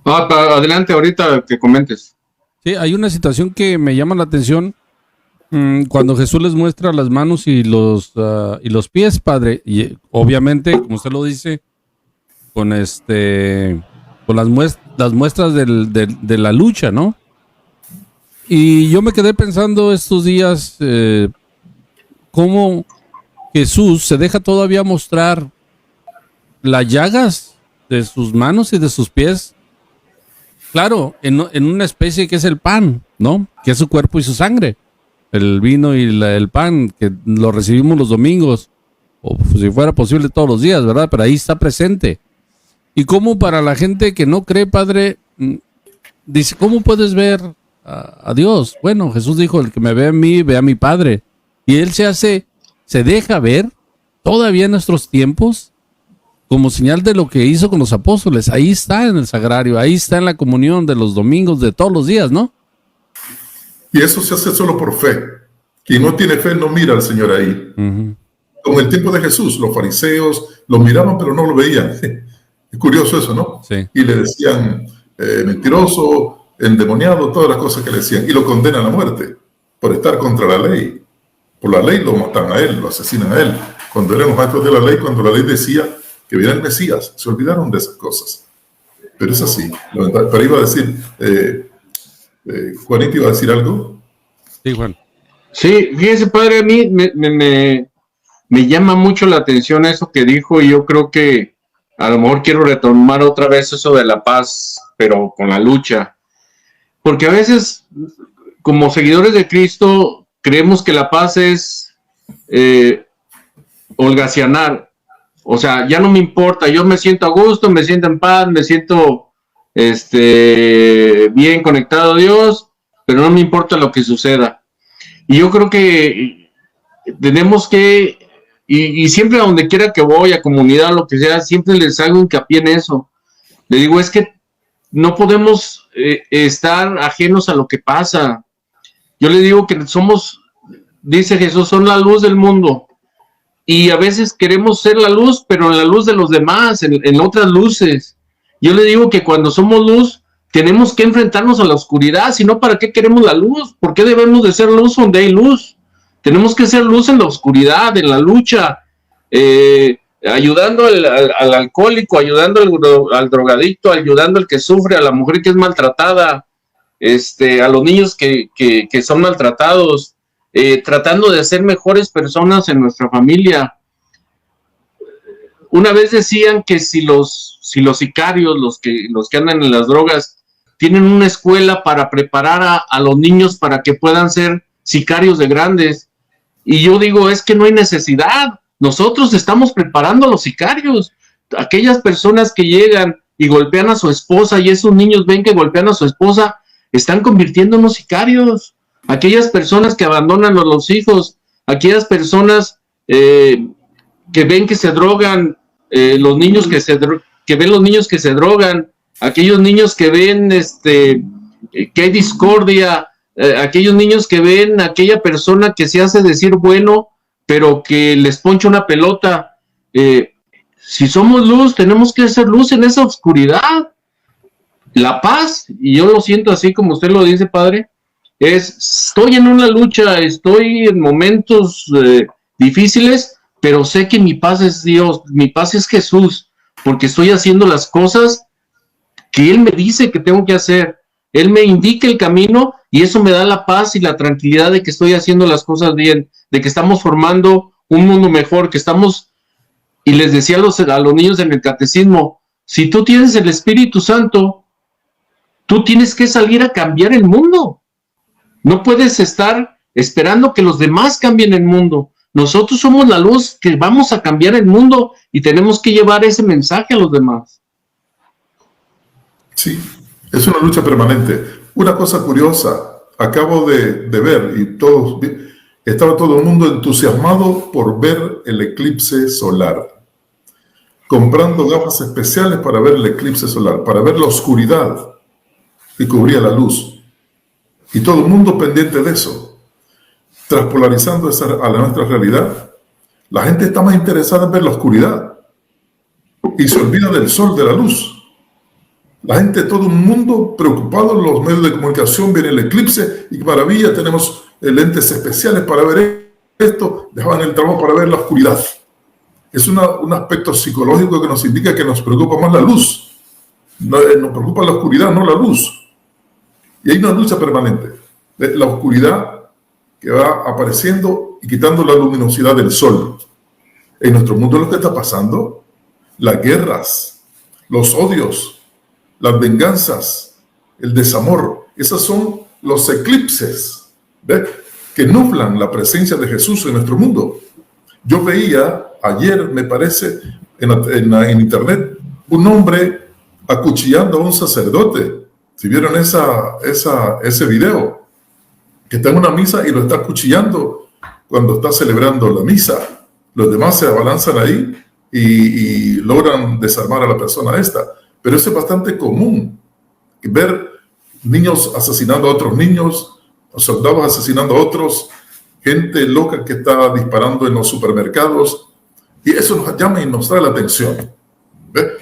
S3: Adelante, ahorita que comentes.
S1: Sí, hay una situación que me llama la atención cuando Jesús les muestra las manos y los pies, Padre. Y obviamente, como usted lo dice, con las muestras de la lucha, ¿no? Y yo me quedé pensando estos días cómo Jesús se deja todavía mostrar las llagas de sus manos y de sus pies. Claro, en una especie que es el pan, ¿no? Que es su cuerpo y su sangre. El vino y el pan, que lo recibimos los domingos, o si fuera posible todos los días, ¿verdad? Pero ahí está presente. Y cómo para la gente que no cree, Padre, dice, ¿cómo puedes ver a Dios? Bueno, Jesús dijo, el que me ve a mí, ve a mi Padre. Y Él se deja ver, todavía en nuestros tiempos, como señal de lo que hizo con los apóstoles. Ahí está en el sagrario, ahí está en la comunión de los domingos, de todos los días, ¿no?
S5: Y eso se hace solo por fe. Quien no tiene fe no mira al Señor ahí. Uh-huh. Como en el tiempo de Jesús, los fariseos lo miraban pero no lo veían. Es curioso eso, ¿no? Sí. Y le decían mentiroso, endemoniado, todas las cosas que le decían. Y lo condenan a muerte por estar contra la ley. Por la ley lo matan a él, lo asesinan a él. Cuando eran los maestros de la ley, cuando la ley decía que viera el Mesías, se olvidaron de esas cosas. Pero es así. Pero iba a decir, Juanito iba a decir algo.
S1: Sí, Juan.
S3: Sí, fíjese, Padre, a mí me llama mucho la atención eso que dijo, y yo creo que a lo mejor quiero retomar otra vez eso de la paz, pero con la lucha. Porque a veces, como seguidores de Cristo, creemos que la paz es holgazanear. O sea, ya no me importa, yo me siento a gusto, me siento en paz, me siento bien conectado a Dios, pero no me importa lo que suceda. Y yo creo que tenemos que, y siempre a donde quiera que voy, a comunidad, lo que sea, siempre les hago hincapié en eso. Le digo, es que no podemos estar ajenos a lo que pasa. Yo le digo que somos, dice Jesús, son la luz del mundo. Y a veces queremos ser la luz, pero en la luz de los demás, en otras luces. Yo le digo que cuando somos luz, tenemos que enfrentarnos a la oscuridad, si no, ¿para qué queremos la luz? ¿Por qué debemos de ser luz donde hay luz? Tenemos que ser luz en la oscuridad, en la lucha, ayudando al alcohólico, ayudando al drogadicto, ayudando al que sufre, a la mujer que es maltratada, a los niños que son maltratados, tratando de ser mejores personas en nuestra familia. Una vez decían que si los sicarios, los que andan en las drogas, tienen una escuela para preparar a los niños para que puedan ser sicarios de grandes. Y yo digo, es que no hay necesidad. Nosotros estamos preparando a los sicarios. Aquellas personas que llegan y golpean a su esposa y esos niños ven que golpean a su esposa, están convirtiendo en los sicarios. Aquellas personas que abandonan a los hijos, aquellas personas que ven que se drogan, los niños que ven los niños que se drogan, aquellos niños que ven que hay discordia, aquellos niños que ven a aquella persona que se hace decir bueno, pero que les poncha una pelota. Si somos luz, tenemos que hacer luz en esa oscuridad. La paz, y yo lo siento así como usted lo dice, padre, estoy en una lucha, estoy en momentos difíciles, pero sé que mi paz es Dios, mi paz es Jesús, porque estoy haciendo las cosas que Él me dice que tengo que hacer. Él me indica el camino y eso me da la paz y la tranquilidad de que estoy haciendo las cosas bien, de que estamos formando un mundo mejor, que estamos, y les decía a los niños en el catecismo, si tú tienes el Espíritu Santo, tú tienes que salir a cambiar el mundo. No puedes estar esperando que los demás cambien el mundo. Nosotros somos la luz que vamos a cambiar el mundo y tenemos que llevar ese mensaje a los demás.
S5: Sí, es una lucha permanente. Una cosa curiosa, acabo de ver y estaba todo el mundo entusiasmado por ver el eclipse solar, comprando gafas especiales para ver el eclipse solar, para ver la oscuridad que cubría la luz. Y todo el mundo pendiente de eso, traspolarizando a nuestra realidad. La gente está más interesada en ver la oscuridad y se olvida del sol, de la luz. La gente, todo el mundo preocupado en los medios de comunicación, viene el eclipse y qué maravilla, tenemos lentes especiales para ver esto, dejaban el trabajo para ver la oscuridad. Es un aspecto psicológico que nos indica que nos preocupa más la luz. Nos preocupa la oscuridad, no la luz. Y hay una lucha permanente. La oscuridad que va apareciendo y quitando la luminosidad del sol. En nuestro mundo lo que está pasando, las guerras, los odios, las venganzas, el desamor, esos son los eclipses, ¿ves?, que nublan la presencia de Jesús en nuestro mundo. Yo veía ayer, me parece, en internet, un hombre acuchillando a un sacerdote. Si vieron ese video, que está en una misa y lo está acuchillando cuando está celebrando la misa. Los demás se abalanzan ahí y logran desarmar a la persona esta. Pero eso es bastante común, ver niños asesinando a otros niños, soldados asesinando a otros, gente loca que está disparando en los supermercados, y eso nos llama y nos trae la atención. ¿Ve?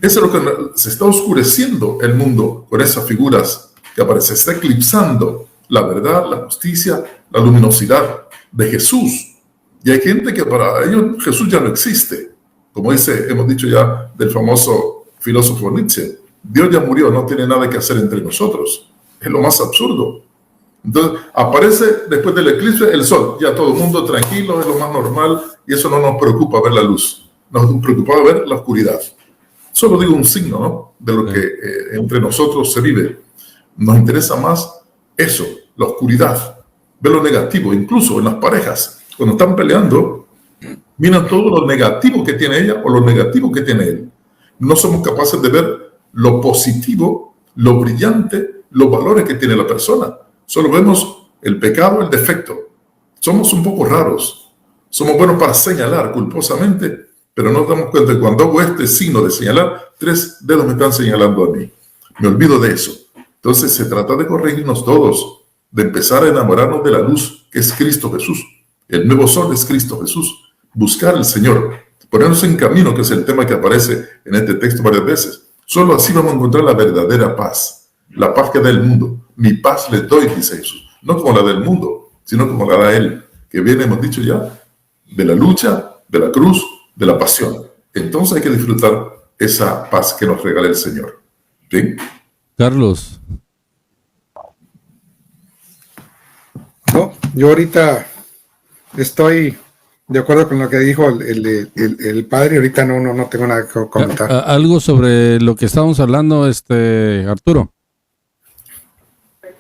S5: Eso es lo que se está oscureciendo el mundo con esas figuras que aparecen, se está eclipsando la verdad, la justicia, la luminosidad de Jesús. Y hay gente que para ellos Jesús ya no existe, como hemos dicho ya del famoso filósofo Nietzsche, Dios ya murió, no tiene nada que hacer entre nosotros. Es lo más absurdo. Entonces aparece después del eclipse el sol, ya todo el mundo tranquilo, es lo más normal, y eso no nos preocupa ver la luz, nos preocupa ver la oscuridad. Solo digo un signo, ¿no?, de lo que entre nosotros se vive. Nos interesa más eso, la oscuridad, ver lo negativo, incluso en las parejas, cuando están peleando, miran todo lo negativo que tiene ella o lo negativo que tiene él. No somos capaces de ver lo positivo, lo brillante, los valores que tiene la persona. Solo vemos el pecado, el defecto. Somos un poco raros. Somos buenos para señalar culposamente, pero no nos damos cuenta que cuando hago este signo de señalar, 3 dedos me están señalando a mí. Me olvido de eso. Entonces se trata de corregirnos todos, de empezar a enamorarnos de la luz que es Cristo Jesús. El nuevo sol es Cristo Jesús. Buscar al Señor. Ponernos en camino, que es el tema que aparece en este texto varias veces. Solo así vamos a encontrar la verdadera paz. La paz que da el mundo. Mi paz les doy, dice Jesús. No como la del mundo, sino como la da Él. Que viene, hemos dicho ya, de la lucha, de la cruz, de la pasión. Entonces hay que disfrutar esa paz que nos regala el Señor. ¿Sí?
S1: Carlos.
S2: No, yo ahorita estoy de acuerdo con lo que dijo el padre. Ahorita no tengo nada que comentar.
S1: Algo sobre lo que estábamos hablando, Arturo.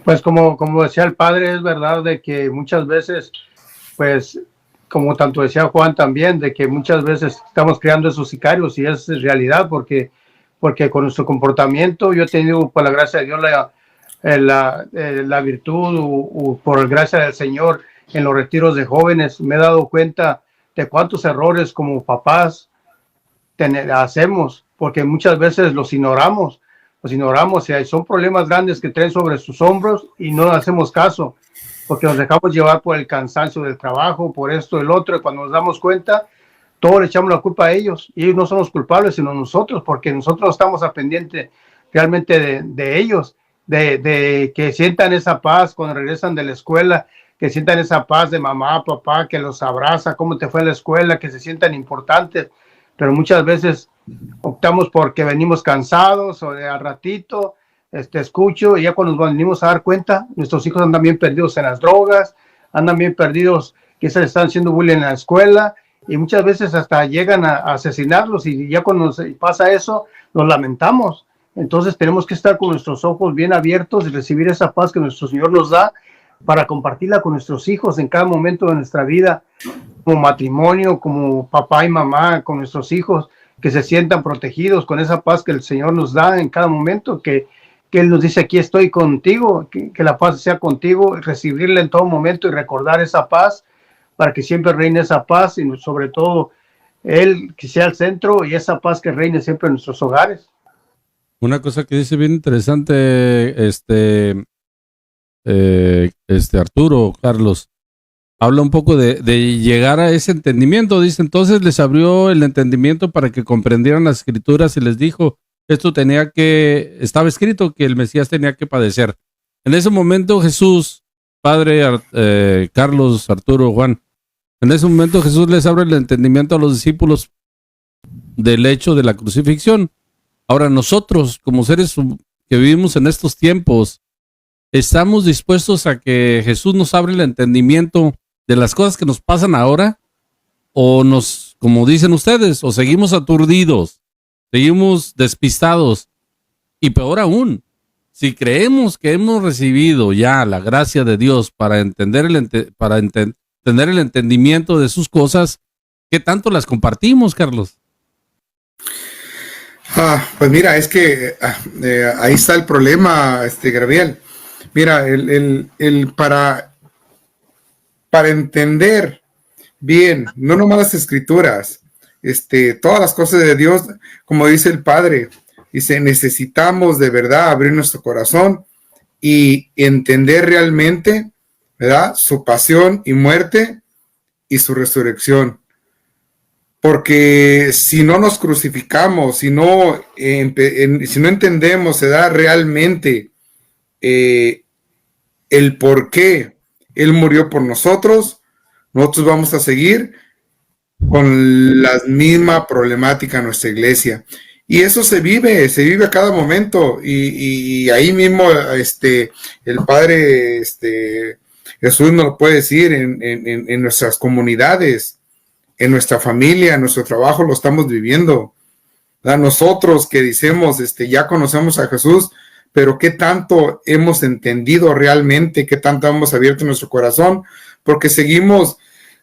S4: Pues como decía el padre, es verdad de que muchas veces, pues como tanto decía Juan también, de que muchas veces estamos creando esos sicarios y es realidad porque con nuestro comportamiento yo he tenido, por la gracia de Dios, la virtud o por la gracia del Señor en los retiros de jóvenes, me he dado cuenta de cuántos errores como papás hacemos, porque muchas veces los ignoramos y son problemas grandes que traen sobre sus hombros y no hacemos caso, porque nos dejamos llevar por el cansancio del trabajo, por esto, el otro, y cuando nos damos cuenta, todos le echamos la culpa a ellos, y ellos no son los culpables, sino nosotros, porque nosotros estamos a pendiente realmente de ellos, de que sientan esa paz cuando regresan de la escuela, que sientan esa paz de mamá, papá, que los abraza, cómo te fue en la escuela, que se sientan importantes, pero muchas veces optamos porque venimos cansados o de al ratito, escucho, y ya cuando nos venimos a dar cuenta, nuestros hijos andan bien perdidos en las drogas, andan bien perdidos, que se están haciendo bullying en la escuela, y muchas veces hasta llegan a asesinarlos, y ya cuando nos pasa eso, nos lamentamos. Entonces tenemos que estar con nuestros ojos bien abiertos y recibir esa paz que nuestro Señor nos da para compartirla con nuestros hijos en cada momento de nuestra vida, como matrimonio, como papá y mamá, con nuestros hijos, que se sientan protegidos con esa paz que el Señor nos da en cada momento, que Él nos dice, aquí estoy contigo, que la paz sea contigo, recibirla en todo momento y recordar esa paz para que siempre reine esa paz y sobre todo Él que sea el centro y esa paz que reine siempre en nuestros hogares.
S1: Una cosa que dice bien interesante, Arturo, Carlos, habla un poco de llegar a ese entendimiento. Dice, entonces les abrió el entendimiento para que comprendieran las escrituras y les dijo, estaba escrito que el Mesías tenía que padecer. En ese momento Jesús, Padre, Carlos, Arturo, Juan, en ese momento Jesús les abre el entendimiento a los discípulos del hecho de la crucifixión. Ahora nosotros, como seres que vivimos en estos tiempos, ¿estamos dispuestos a que Jesús nos abra el entendimiento de las cosas que nos pasan ahora? ¿O como dicen ustedes, o seguimos aturdidos, seguimos despistados? Y peor aún, si creemos que hemos recibido ya la gracia de Dios para tener el entendimiento de sus cosas, ¿qué tanto las compartimos, Carlos?
S2: Pues mira, es que ahí está el problema, Gabriel. Mira, para entender bien, no nomás las escrituras, todas las cosas de Dios, como dice el Padre, dice, necesitamos de verdad abrir nuestro corazón y entender realmente, ¿verdad?, su pasión y muerte y su resurrección. Porque si no nos crucificamos, si no entendemos, se da realmente el por qué Él murió por nosotros, nosotros vamos a seguir con la misma problemática en nuestra iglesia. Y eso se vive a cada momento. Y ahí mismo el Padre Jesús nos lo puede decir en nuestras comunidades, en nuestra familia, en nuestro trabajo lo estamos viviendo. Nosotros que decimos, ya conocemos a Jesús, pero qué tanto hemos entendido realmente, qué tanto hemos abierto nuestro corazón, porque seguimos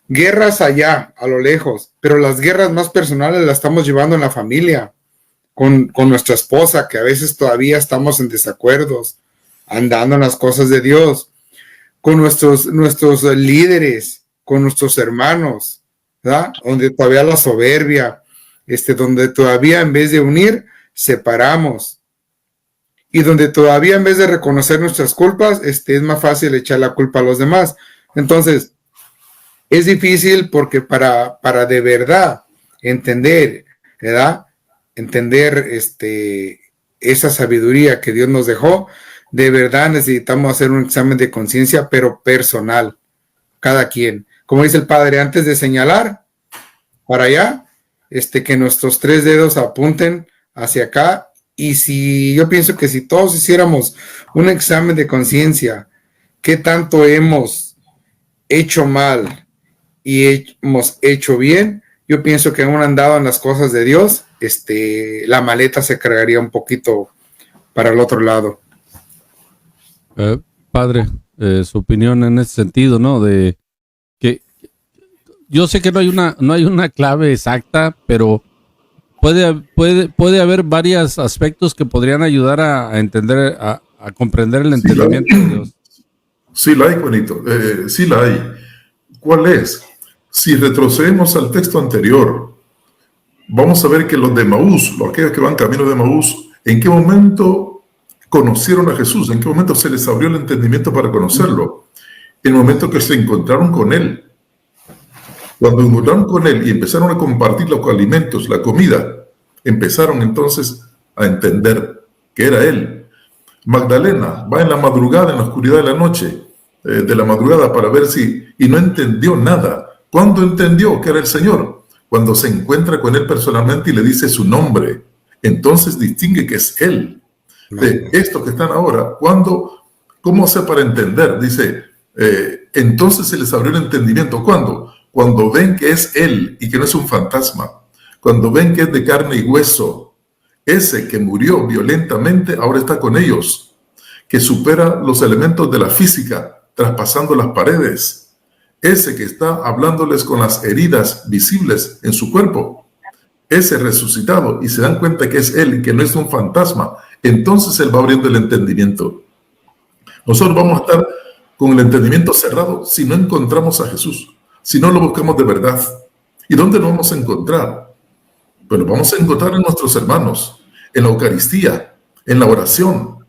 S2: guerras allá, a lo lejos, pero las guerras más personales las estamos llevando en la familia, con nuestra esposa, que a veces todavía estamos en desacuerdos, andando en las cosas de Dios, con nuestros líderes, con nuestros hermanos, ¿verdad?, donde todavía la soberbia, donde todavía en vez de unir, separamos, y donde todavía en vez de reconocer nuestras culpas, es más fácil echar la culpa a los demás. Entonces, es difícil porque para de verdad entender, ¿verdad?, entender esa sabiduría que Dios nos dejó, de verdad necesitamos hacer un examen de conciencia, pero personal, cada quien. Como dice el Padre, antes de señalar para allá, que nuestros 3 dedos apunten hacia acá. Y yo pienso que si todos hiciéramos un examen de conciencia, ¿qué tanto hemos hecho mal y hemos hecho bien? Yo pienso que aún andado en las cosas de Dios, la maleta se cargaría un poquito para el otro lado.
S1: padre, su opinión en ese sentido, ¿no? De que yo sé que no hay una clave exacta, pero puede haber varios aspectos que podrían ayudar a entender, a comprender el entendimiento de Dios.
S5: Sí la hay, Juanito, sí la hay. ¿Cuál es? Si retrocedemos al texto anterior, vamos a ver que los de Emaús, aquellos que van camino de Emaús, ¿en qué momento conocieron a Jesús? ¿En qué momento se les abrió el entendimiento para conocerlo? En el momento que se encontraron con Él. Cuando encontraron con Él y empezaron a compartir los alimentos, la comida, empezaron entonces a entender que era Él. Magdalena va en la madrugada, en la oscuridad de la noche, de la madrugada para ver y no entendió nada. ¿Cuándo entendió que era el Señor? Cuando se encuentra con Él personalmente y le dice su nombre. Entonces distingue que es Él. De estos que están ahora, ¿cómo hace para entender? Dice, entonces se les abrió el entendimiento. ¿Cuándo? Cuando ven que es Él y que no es un fantasma. Cuando ven que es de carne y hueso. Ese que murió violentamente ahora está con ellos. Que supera los elementos de la física, traspasando las paredes. Ese que está hablándoles con las heridas visibles en su cuerpo. Ese resucitado, y se dan cuenta que es Él y que no es un fantasma. Entonces Él va abriendo el entendimiento. Nosotros vamos a estar con el entendimiento cerrado si no encontramos a Jesús, si no lo buscamos de verdad. ¿Y dónde lo vamos a encontrar? Bueno, vamos a encontrar en nuestros hermanos, en la Eucaristía, en la oración,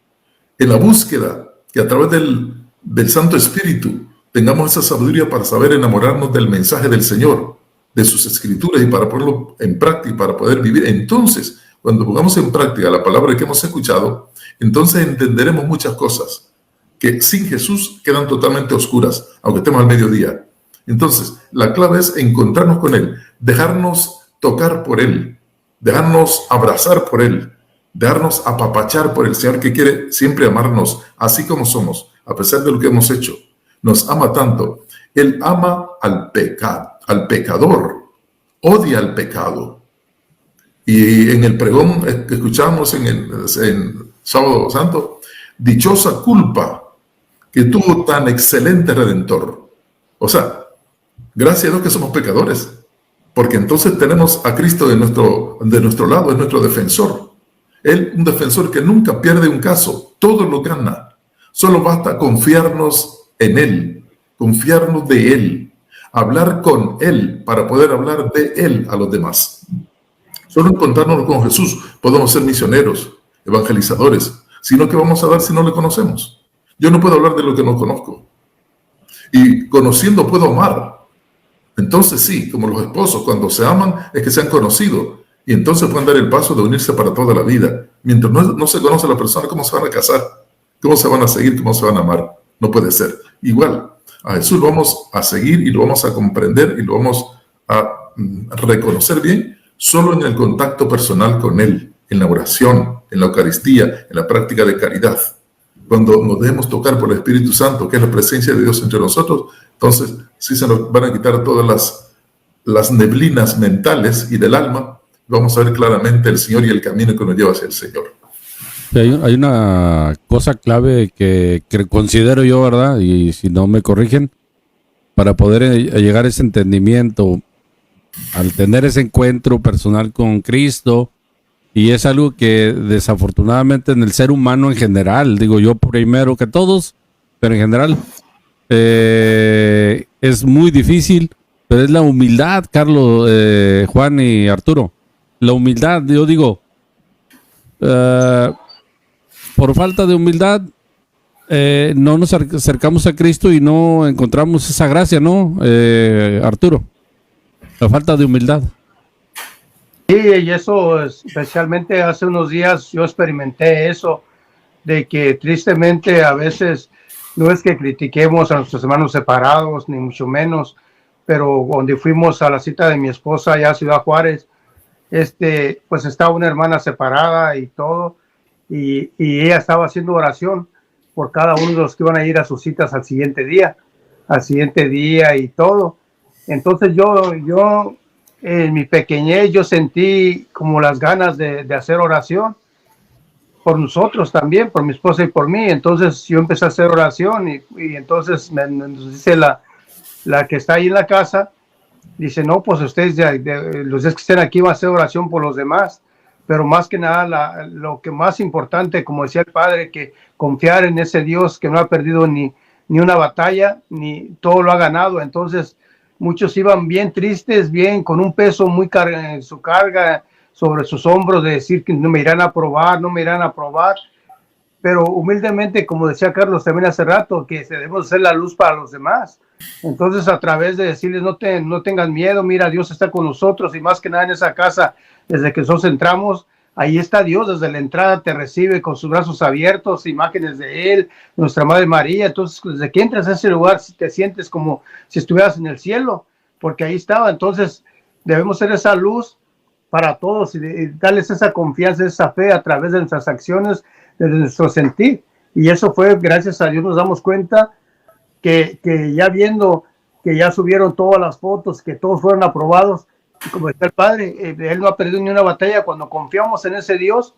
S5: en la búsqueda, que a través del Santo Espíritu tengamos esa sabiduría para saber enamorarnos del mensaje del Señor, de sus escrituras y para ponerlo en práctica, para poder vivir. Entonces, cuando pongamos en práctica la palabra que hemos escuchado, entonces entenderemos muchas cosas que sin Jesús quedan totalmente oscuras, aunque estemos al mediodía. Entonces, la clave es encontrarnos con Él, dejarnos tocar por Él, dejarnos abrazar por Él, dejarnos apapachar por el Señor, que quiere siempre amarnos así como somos, a pesar de lo que hemos hecho. Nos ama tanto. Él ama al pecador, odia al pecado. Y en el pregón que escuchamos en Sábado Santo, dichosa culpa que tuvo tan excelente Redentor. O sea, gracias a Dios que somos pecadores, porque entonces tenemos a Cristo de nuestro lado, es nuestro defensor. Él, un defensor que nunca pierde un caso, todo lo gana. Solo basta confiarnos en Él, confiarnos de Él, hablar con Él para poder hablar de Él a los demás. Solo encontrarnos con Jesús podemos ser misioneros, evangelizadores, sino que vamos a dar si no le conocemos. Yo no puedo hablar de lo que no conozco. Y conociendo puedo amar. Entonces sí, como los esposos, cuando se aman es que se han conocido. Y entonces pueden dar el paso de unirse para toda la vida. Mientras no se conoce a la persona, ¿cómo se van a casar? ¿Cómo se van a seguir? ¿Cómo se van a amar? No puede ser. Igual, a Jesús lo vamos a seguir y lo vamos a comprender y lo vamos a reconocer bien solo en el contacto personal con Él, en la oración, en la Eucaristía, en la práctica de caridad. Cuando nos dejemos tocar por el Espíritu Santo, que es la presencia de Dios entre nosotros, entonces sí se nos van a quitar todas las neblinas mentales y del alma. Vamos a ver claramente el Señor y el camino que nos lleva hacia el Señor.
S1: Hay una cosa clave que considero yo, ¿verdad? Y si no me corrigen, para poder llegar a ese entendimiento, al tener ese encuentro personal con Cristo, y es algo que desafortunadamente en el ser humano en general, digo yo primero que todos, pero en general es muy difícil, pero es la humildad, Carlos, Juan y Arturo. La humildad, yo digo, por falta de humildad no nos acercamos a Cristo y no encontramos esa gracia, ¿no, Arturo? La falta de humildad.
S4: Sí, y eso especialmente hace unos días yo experimenté eso, de que tristemente a veces no es que critiquemos a nuestros hermanos separados, ni mucho menos, pero donde fuimos a la cita de mi esposa allá a Ciudad Juárez, pues estaba una hermana separada y todo, y ella estaba haciendo oración por cada uno de los que iban a ir a sus citas al siguiente día y todo. Entonces yo en mi pequeñez yo sentí como las ganas de hacer oración, por nosotros también, por mi esposa y por mí. Entonces yo empecé a hacer oración y entonces nos dice la que está ahí en la casa, dice, no, pues ustedes, los días que estén aquí van a hacer oración por los demás, pero más que nada lo que más importante, como decía el padre, que confiar en ese Dios que no ha perdido ni una batalla, ni todo lo ha ganado. Entonces muchos iban bien tristes, bien con un peso muy en su carga, sobre sus hombros, de decir que no me irán a aprobar, pero humildemente, como decía Carlos también hace rato, que debemos ser la luz para los demás. Entonces, a través de decirles, no tengan miedo, mira, Dios está con nosotros, y más que nada en esa casa, desde que nosotros entramos, ahí está Dios, desde la entrada te recibe con sus brazos abiertos, imágenes de Él, nuestra Madre María. Entonces, desde que entras a ese lugar, te sientes como si estuvieras en el cielo, porque ahí estaba. Entonces, debemos ser esa luz para todos y darles esa confianza, esa fe a través de nuestras acciones, de nuestro sentir. Y eso fue, gracias a Dios, nos damos cuenta que ya viendo que ya subieron todas las fotos, que todos fueron aprobados, y como decía el padre, Él no ha perdido ni una batalla. Cuando confiamos en ese Dios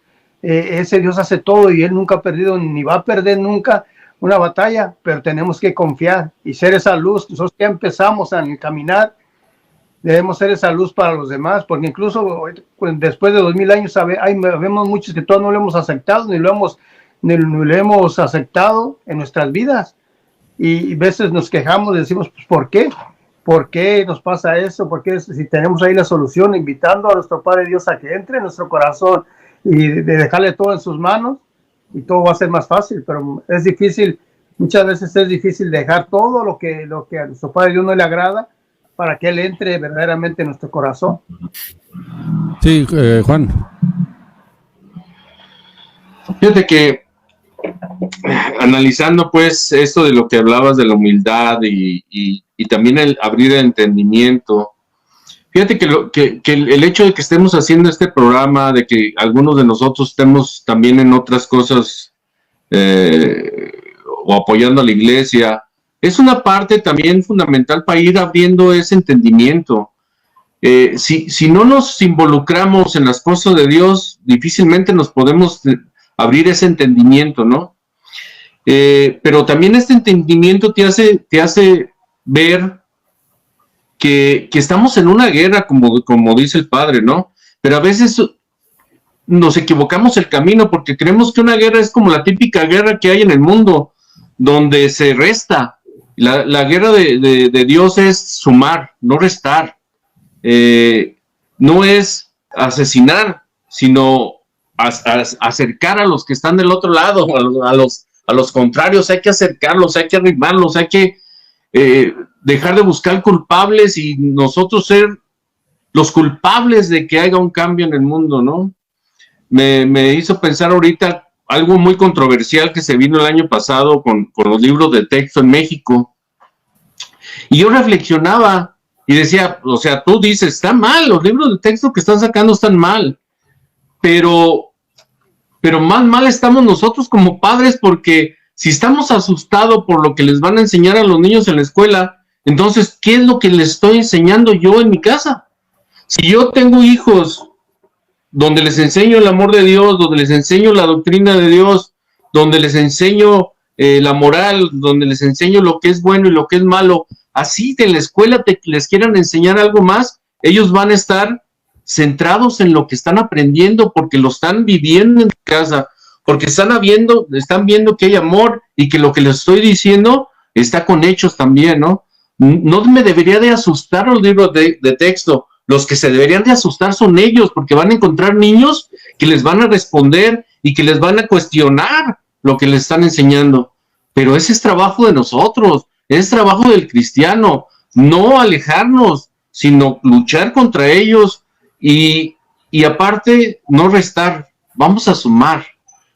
S4: hace todo, y Él nunca ha perdido ni va a perder nunca una batalla, pero tenemos que confiar y ser esa luz. Nosotros ya empezamos a caminar, debemos ser esa luz para los demás, porque incluso después de 2000 años vemos muchos que todavía no lo hemos aceptado, ni lo hemos aceptado en nuestras vidas, y a veces nos quejamos y decimos, pues, ¿por qué nos pasa eso? ¿Por qué? Si tenemos ahí la solución, invitando a nuestro Padre Dios a que entre en nuestro corazón y de dejarle todo en sus manos, y todo va a ser más fácil. Pero es difícil, muchas veces es difícil dejar todo lo que a nuestro Padre Dios no le agrada, para que Él entre verdaderamente en nuestro corazón.
S1: Sí, Juan.
S3: Fíjate que analizando pues esto de lo que hablabas de la humildad y también el abrir el entendimiento, fíjate que el hecho de que estemos haciendo este programa, de que algunos de nosotros estemos también en otras cosas o apoyando a la iglesia, es una parte también fundamental para ir abriendo ese entendimiento. Si no nos involucramos en las cosas de Dios, difícilmente nos podemos abrir ese entendimiento, ¿no? Pero también este entendimiento te hace ver que estamos en una guerra, como dice el padre, ¿no? Pero a veces nos equivocamos el camino, porque creemos que una guerra es como la típica guerra que hay en el mundo, donde se resta. La guerra de Dios es sumar, no restar. No es asesinar, sino acercar a los que están del otro lado, a los contrarios. Hay que acercarlos, hay que arrimarlos, hay que dejar de buscar culpables y nosotros ser los culpables de que haya un cambio en el mundo, ¿no? Me hizo pensar ahorita algo muy controversial que se vino el año pasado con los libros de texto en México. Y yo reflexionaba y decía, o sea, tú dices, está mal, los libros de texto que están sacando están mal, pero más mal estamos nosotros como padres, porque si estamos asustados por lo que les van a enseñar a los niños en la escuela, entonces, ¿qué es lo que les estoy enseñando yo en mi casa? Si yo tengo hijos donde les enseño el amor de Dios, donde les enseño la doctrina de Dios, donde les enseño la moral, donde les enseño lo que es bueno y lo que es malo, así de la escuela les quieran enseñar algo más, ellos van a estar centrados en lo que están aprendiendo, porque lo están viviendo en casa, porque están viendo que hay amor y que lo que les estoy diciendo está con hechos también, ¿no? No me debería de asustar los libros de texto. Los que se deberían de asustar son ellos, porque van a encontrar niños que les van a responder y que les van a cuestionar lo que les están enseñando. Pero ese es trabajo de nosotros, es trabajo del cristiano, no alejarnos, sino luchar contra ellos y aparte no restar. Vamos a sumar,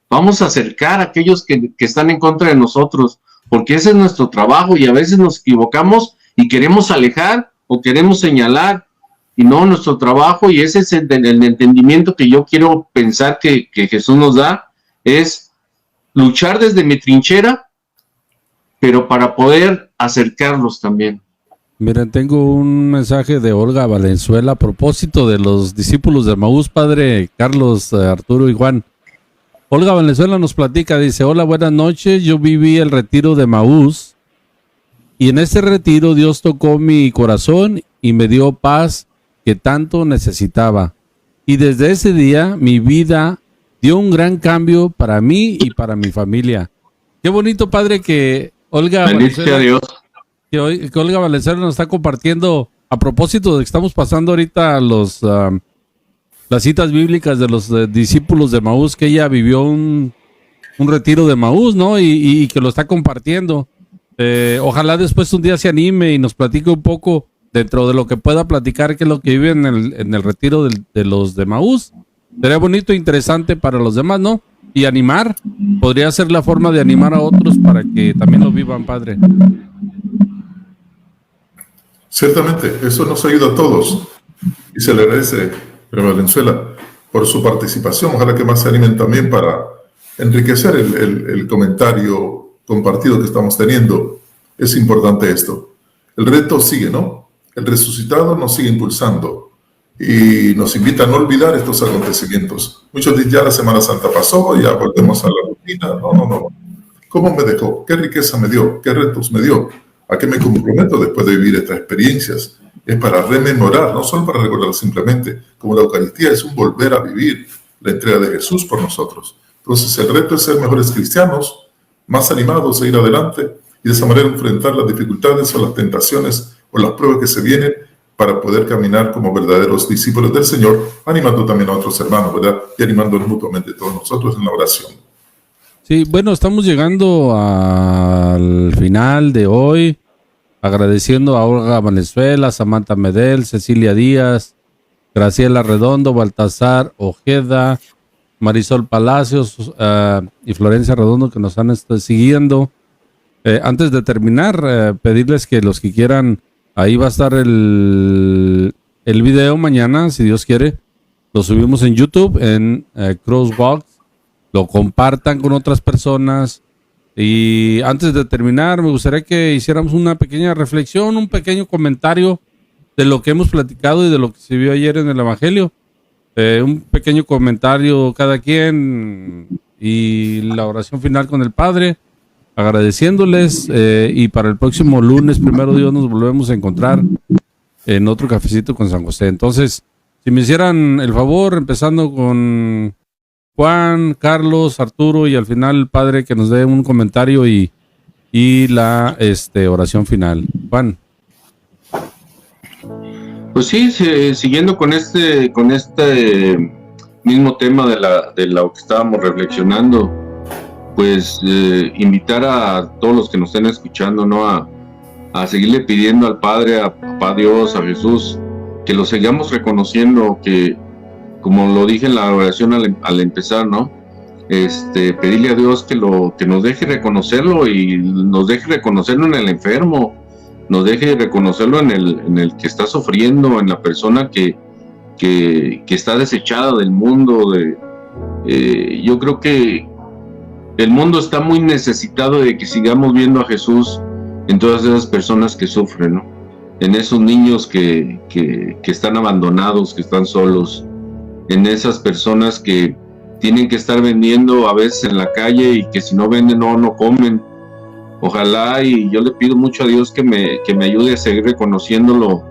S3: vamos a acercar a aquellos que están en contra de nosotros, porque ese es nuestro trabajo, y a veces nos equivocamos y queremos alejar o queremos señalar, y no, nuestro trabajo, y ese es el entendimiento que yo quiero pensar que Jesús nos da, es luchar desde mi trinchera, pero para poder acercarlos también.
S1: Miren, tengo un mensaje de Olga Valenzuela a propósito de los discípulos de Emaús, padre Carlos, Arturo y Juan. Olga Valenzuela nos platica, dice: hola, buenas noches, yo viví el retiro de Maús y en ese retiro Dios tocó mi corazón y me dio paz que tanto necesitaba. Y desde ese día mi vida dio un gran cambio para mí y para mi familia. Qué bonito, padre, que Olga
S3: Bendice a Dios.
S1: que Olga Valenzuela nos está compartiendo, a propósito de que estamos pasando ahorita las citas bíblicas de los discípulos de Maús, que ella vivió un retiro de Maús, ¿no? Y que lo está compartiendo. Ojalá después un día se anime y nos platique un poco dentro de lo que pueda platicar, qué es lo que vive en el retiro de los de Maús. Sería bonito e interesante para los demás, ¿no? Y animar, podría ser la forma de animar a otros para que también lo vivan, padre.
S5: Ciertamente, eso nos ayuda a todos y se le agradece a Valenzuela por su participación. Ojalá que más se animen también para enriquecer el comentario compartido que estamos teniendo. Es importante esto. El reto sigue, ¿no? El resucitado nos sigue impulsando y nos invita a no olvidar estos acontecimientos. Muchos dicen, ya la Semana Santa pasó, ya volvemos a la rutina. No. ¿Cómo me dejó? ¿Qué riqueza me dio? ¿Qué retos me dio? ¿A qué me comprometo después de vivir estas experiencias? Es para rememorar, no solo para recordar simplemente, como la Eucaristía es un volver a vivir la entrega de Jesús por nosotros. Entonces el reto es ser mejores cristianos, más animados a ir adelante y de esa manera enfrentar las dificultades o las tentaciones o las pruebas que se vienen para poder caminar como verdaderos discípulos del Señor, animando también a otros hermanos, ¿verdad? Y animándonos mutuamente todos nosotros en la oración.
S1: Sí, bueno, estamos llegando al final de hoy, agradeciendo a Olga Valenzuela, Samantha Medel, Cecilia Díaz, Graciela Redondo, Baltasar Ojeda, Marisol Palacios y Florencia Redondo, que nos han estado siguiendo. Antes de terminar, pedirles que los que quieran, ahí va a estar el video mañana, si Dios quiere. Lo subimos en YouTube, en Crosswalk. Lo compartan con otras personas. Y antes de terminar, me gustaría que hiciéramos una pequeña reflexión, un pequeño comentario de lo que hemos platicado y de lo que se vio ayer en el Evangelio. Un pequeño comentario cada quien y la oración final con el Padre, agradeciéndoles. Y para el próximo lunes, primero Dios, nos volvemos a encontrar en otro cafecito con San José. Entonces, si me hicieran el favor, empezando con Juan, Carlos, Arturo y al final el Padre, que nos dé un comentario y la oración final. Juan.
S3: Pues sí, siguiendo con este mismo tema de lo que estábamos reflexionando, pues invitar a todos los que nos estén escuchando, ¿no? A seguirle pidiendo al Padre, a Papá Dios, a Jesús, que lo sigamos reconociendo, que como lo dije en la oración al empezar, ¿no? Pedirle a Dios que nos deje reconocerlo y nos deje reconocerlo en el enfermo, nos deje reconocerlo en el que está sufriendo, en la persona que está desechada del mundo. Yo creo que el mundo está muy necesitado de que sigamos viendo a Jesús en todas esas personas que sufren, ¿no? En esos niños que están abandonados, que están solos, en esas personas que tienen que estar vendiendo a veces en la calle y que si no venden no comen. Ojalá, y yo le pido mucho a Dios que me ayude a seguir reconociéndolo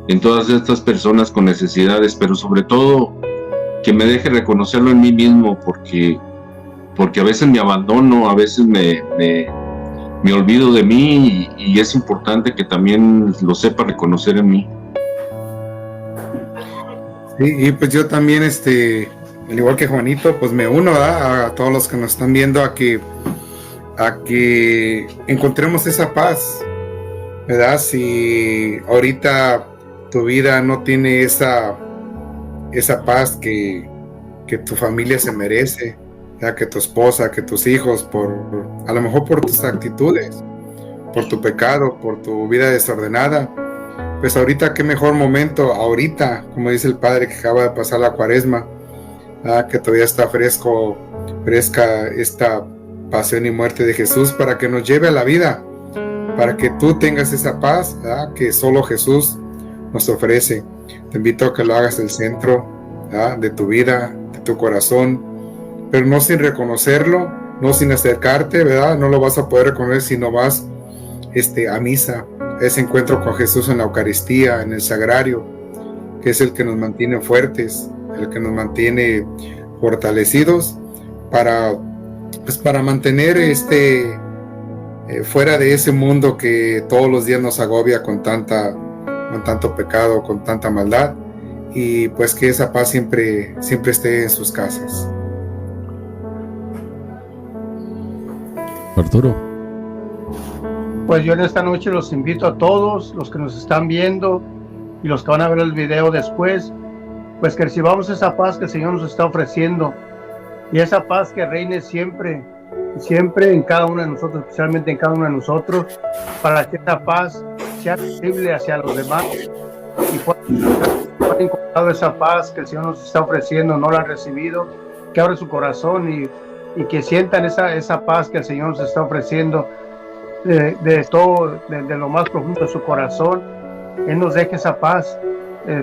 S3: en todas estas personas con necesidades, pero sobre todo que me deje reconocerlo en mí mismo, porque a veces me abandono, a veces me olvido de mí y es importante que también lo sepa reconocer en mí.
S2: Sí, y pues yo también, al igual que Juanito, pues me uno a todos los que nos están viendo a que encontremos esa paz, ¿verdad? Si ahorita tu vida no tiene esa paz que tu familia se merece, ¿verdad? Que tu esposa, que tus hijos, a lo mejor por tus actitudes, por tu pecado, por tu vida desordenada, pues ahorita qué mejor momento, ahorita, como dice el Padre que acaba de pasar la Cuaresma, que todavía está fresca esta pasión y muerte de Jesús, para que nos lleve a la vida, para que tú tengas esa paz que solo Jesús nos ofrece. Te invito a que lo hagas el centro de tu vida, de tu corazón, pero no sin reconocerlo, no sin acercarte, ¿verdad? No lo vas a poder reconocer si no vas a misa, ese encuentro con Jesús en la Eucaristía, en el Sagrario, que es el que nos mantiene fuertes, el que nos mantiene fortalecidos para mantener fuera de ese mundo que todos los días nos agobia con tanto pecado, con tanta maldad, y pues que esa paz siempre esté en sus casas.
S1: Arturo.
S4: Pues yo en esta noche los invito a todos los que nos están viendo y los que van a ver el video después, pues que recibamos esa paz que el Señor nos está ofreciendo, y esa paz que reine siempre en cada uno de nosotros, especialmente en cada uno de nosotros, para que esa paz sea accesible hacia los demás y puedan encontrar esa paz que el Señor nos está ofreciendo, no la han recibido, que abra su corazón y que sientan esa paz que el Señor nos está ofreciendo de todo, de lo más profundo de su corazón. Él nos deja esa paz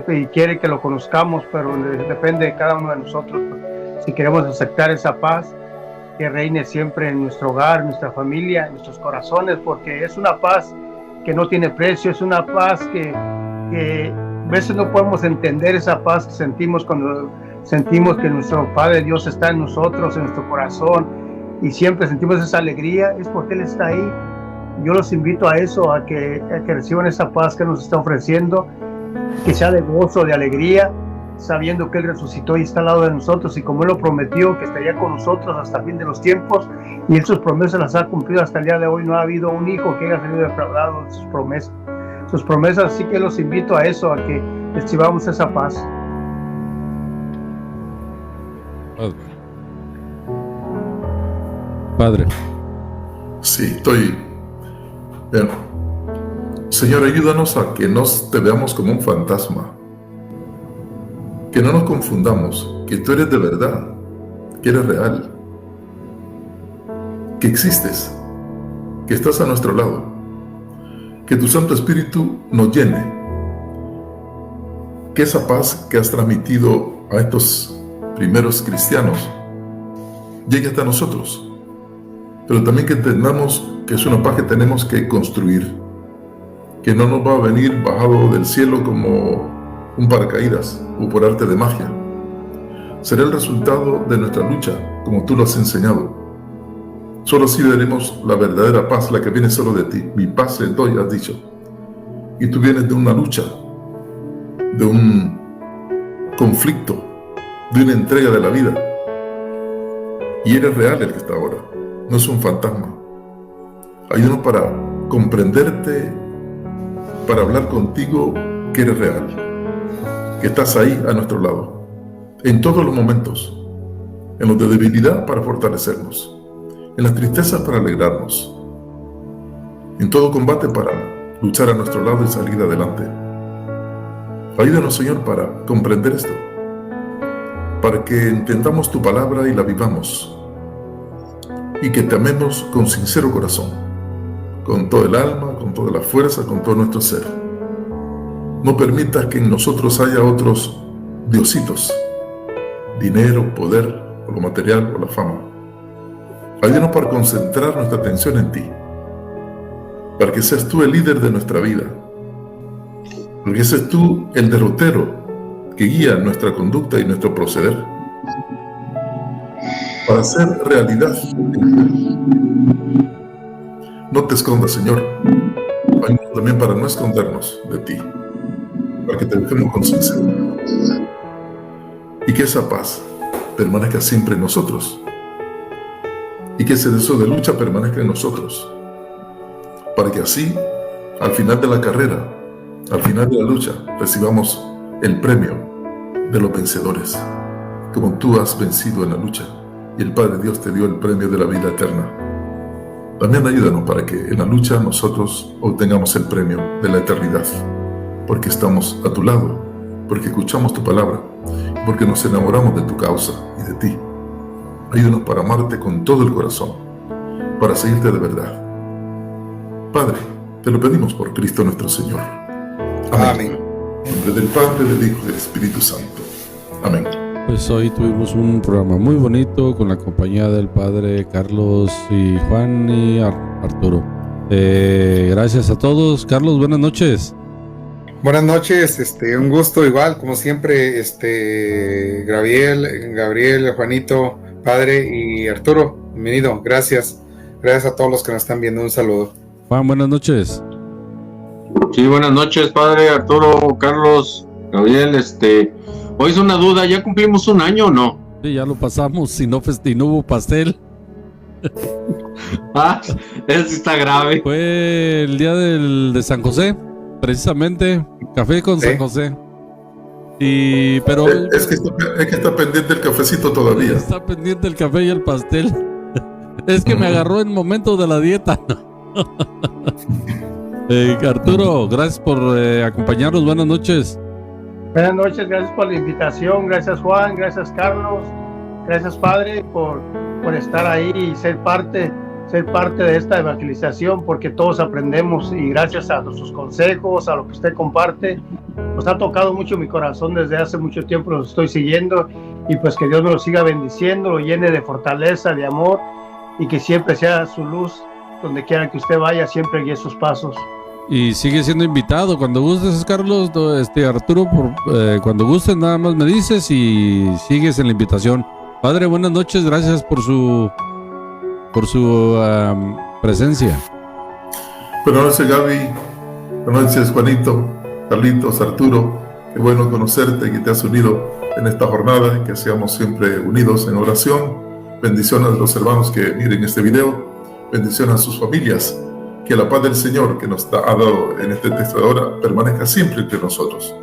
S4: y quiere que lo conozcamos, pero depende de cada uno de nosotros. Si queremos aceptar esa paz, que reine siempre en nuestro hogar, en nuestra familia, en nuestros corazones, porque es una paz que no tiene precio, es una paz que a veces no podemos entender esa paz que sentimos cuando sentimos que nuestro Padre Dios está en nosotros, en nuestro corazón, y siempre sentimos esa alegría, es porque Él está ahí. Yo los invito a eso, a que reciban esa paz que nos está ofreciendo, que sea de gozo, de alegría, sabiendo que Él resucitó y está al lado de nosotros, y como Él lo prometió, que estaría con nosotros hasta el fin de los tiempos, y Él sus promesas las ha cumplido hasta el día de hoy. No ha habido un hijo que haya salido defraudado de sus promesas, así que los invito a eso, a que recibamos esa paz.
S1: Padre.
S5: Sí, Bueno, Señor, ayúdanos a que no te veamos como un fantasma, que no nos confundamos, que tú eres de verdad, que eres real, que existes, que estás a nuestro lado, que tu Santo Espíritu nos llene, que esa paz que has transmitido a estos primeros cristianos llegue hasta nosotros, pero también que entendamos que es una paz que tenemos que construir, que no nos va a venir bajado del cielo como un paracaídas o por arte de magia. Será el resultado de nuestra lucha, como tú lo has enseñado. Solo así veremos la verdadera paz, la que viene solo de ti. Mi paz les doy, has dicho. Y tú vienes de una lucha, de un conflicto, de una entrega de la vida. Y eres real el que está ahora, no es un fantasma. Ayúdanos para comprenderte, para hablar contigo, que eres real, que estás ahí a nuestro lado, en todos los momentos, en los de debilidad para fortalecernos, en las tristezas para alegrarnos, en todo combate para luchar a nuestro lado y salir adelante. Ayúdanos, Señor, para comprender esto, para que entendamos tu palabra y la vivamos, y que te amemos con sincero corazón, con todo el alma, con toda la fuerza, con todo nuestro ser. No permitas que en nosotros haya otros diositos, dinero, poder, o lo material, o la fama. Ayúdanos para concentrar nuestra atención en ti, para que seas tú el líder de nuestra vida, para que seas tú el derrotero que guía nuestra conducta y nuestro proceder, para hacer realidad. No te escondas, Señor. Ayúdanos también para no escondernos de ti, para que te busquemos con sinceridad y que esa paz permanezca siempre en nosotros y que ese deseo de lucha permanezca en nosotros, para que así, al final de la carrera, al final de la lucha, recibamos el premio de los vencedores, como tú has vencido en la lucha y el Padre Dios te dio el premio de la vida eterna. También ayúdanos para que en la lucha nosotros obtengamos el premio de la eternidad, porque estamos a tu lado, porque escuchamos tu palabra, porque nos enamoramos de tu causa y de ti. Ayúdanos para amarte con todo el corazón, para seguirte de verdad. Padre, te lo pedimos por Cristo nuestro Señor. Amén.
S2: Amén.
S5: En nombre del Padre, del Hijo y del Espíritu Santo. Amén.
S1: Pues hoy tuvimos un programa muy bonito con la compañía del padre Carlos y Juan y Arturo. Gracias a todos. Carlos, buenas noches.
S2: Buenas noches, un gusto igual, como siempre, Gabriel, Juanito, padre y Arturo, bienvenido, gracias a todos los que nos están viendo, un saludo.
S1: Juan, buenas noches.
S3: Sí, buenas noches, padre Arturo, Carlos, Gabriel, hoy es una duda, ¿ya cumplimos un año o no?
S1: Sí, ya lo pasamos, si no hubo pastel.
S3: Eso sí está grave.
S1: Fue el día de San José, precisamente, café con San José. Pero
S5: es que está pendiente el cafecito todavía.
S1: Está pendiente el café y el pastel. Es que me agarró en momentos de la dieta. Arturo, gracias por acompañarnos. Buenas noches.
S4: Buenas noches, gracias por la invitación. Gracias, Juan. Gracias, Carlos. Gracias, padre, por estar ahí y ser parte de esta evangelización, porque todos aprendemos, y gracias a sus consejos, a lo que usted comparte, nos ha tocado mucho mi corazón. Desde hace mucho tiempo los estoy siguiendo, y pues que Dios me lo siga bendiciendo, lo llene de fortaleza, de amor, y que siempre sea su luz donde quiera que usted vaya, siempre guíe sus pasos.
S1: Y sigue siendo invitado cuando gustes, Carlos, Arturo, cuando gustes nada más me dices y sigues en la invitación. Padre, buenas noches, gracias por su presencia.
S5: Buenas noches, Gaby. Buenas noches, Juanito, Carlitos, Arturo. Qué bueno conocerte y que te has unido en esta jornada y que seamos siempre unidos en oración. Bendiciones a los hermanos que miren este video. Bendiciones a sus familias. Que la paz del Señor que nos ha dado en este texto de ahora permanezca siempre entre nosotros.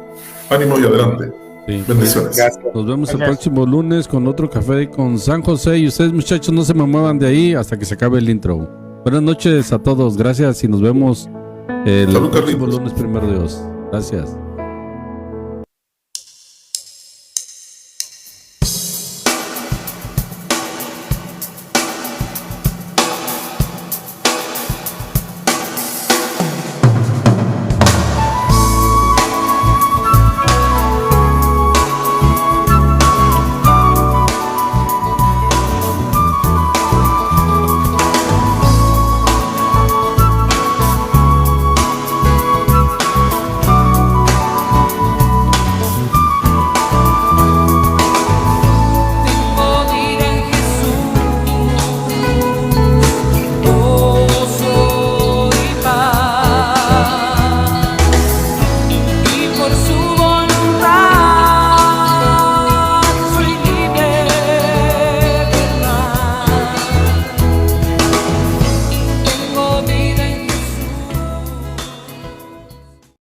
S5: Ánimo y adelante. Sí. Bendiciones.
S2: Gracias.
S1: Nos vemos el próximo lunes con otro café con San José. Y ustedes, muchachos, no se me muevan de ahí hasta que se acabe el intro. Buenas noches a todos. Gracias y nos vemos el próximo lunes, primero Dios. Gracias.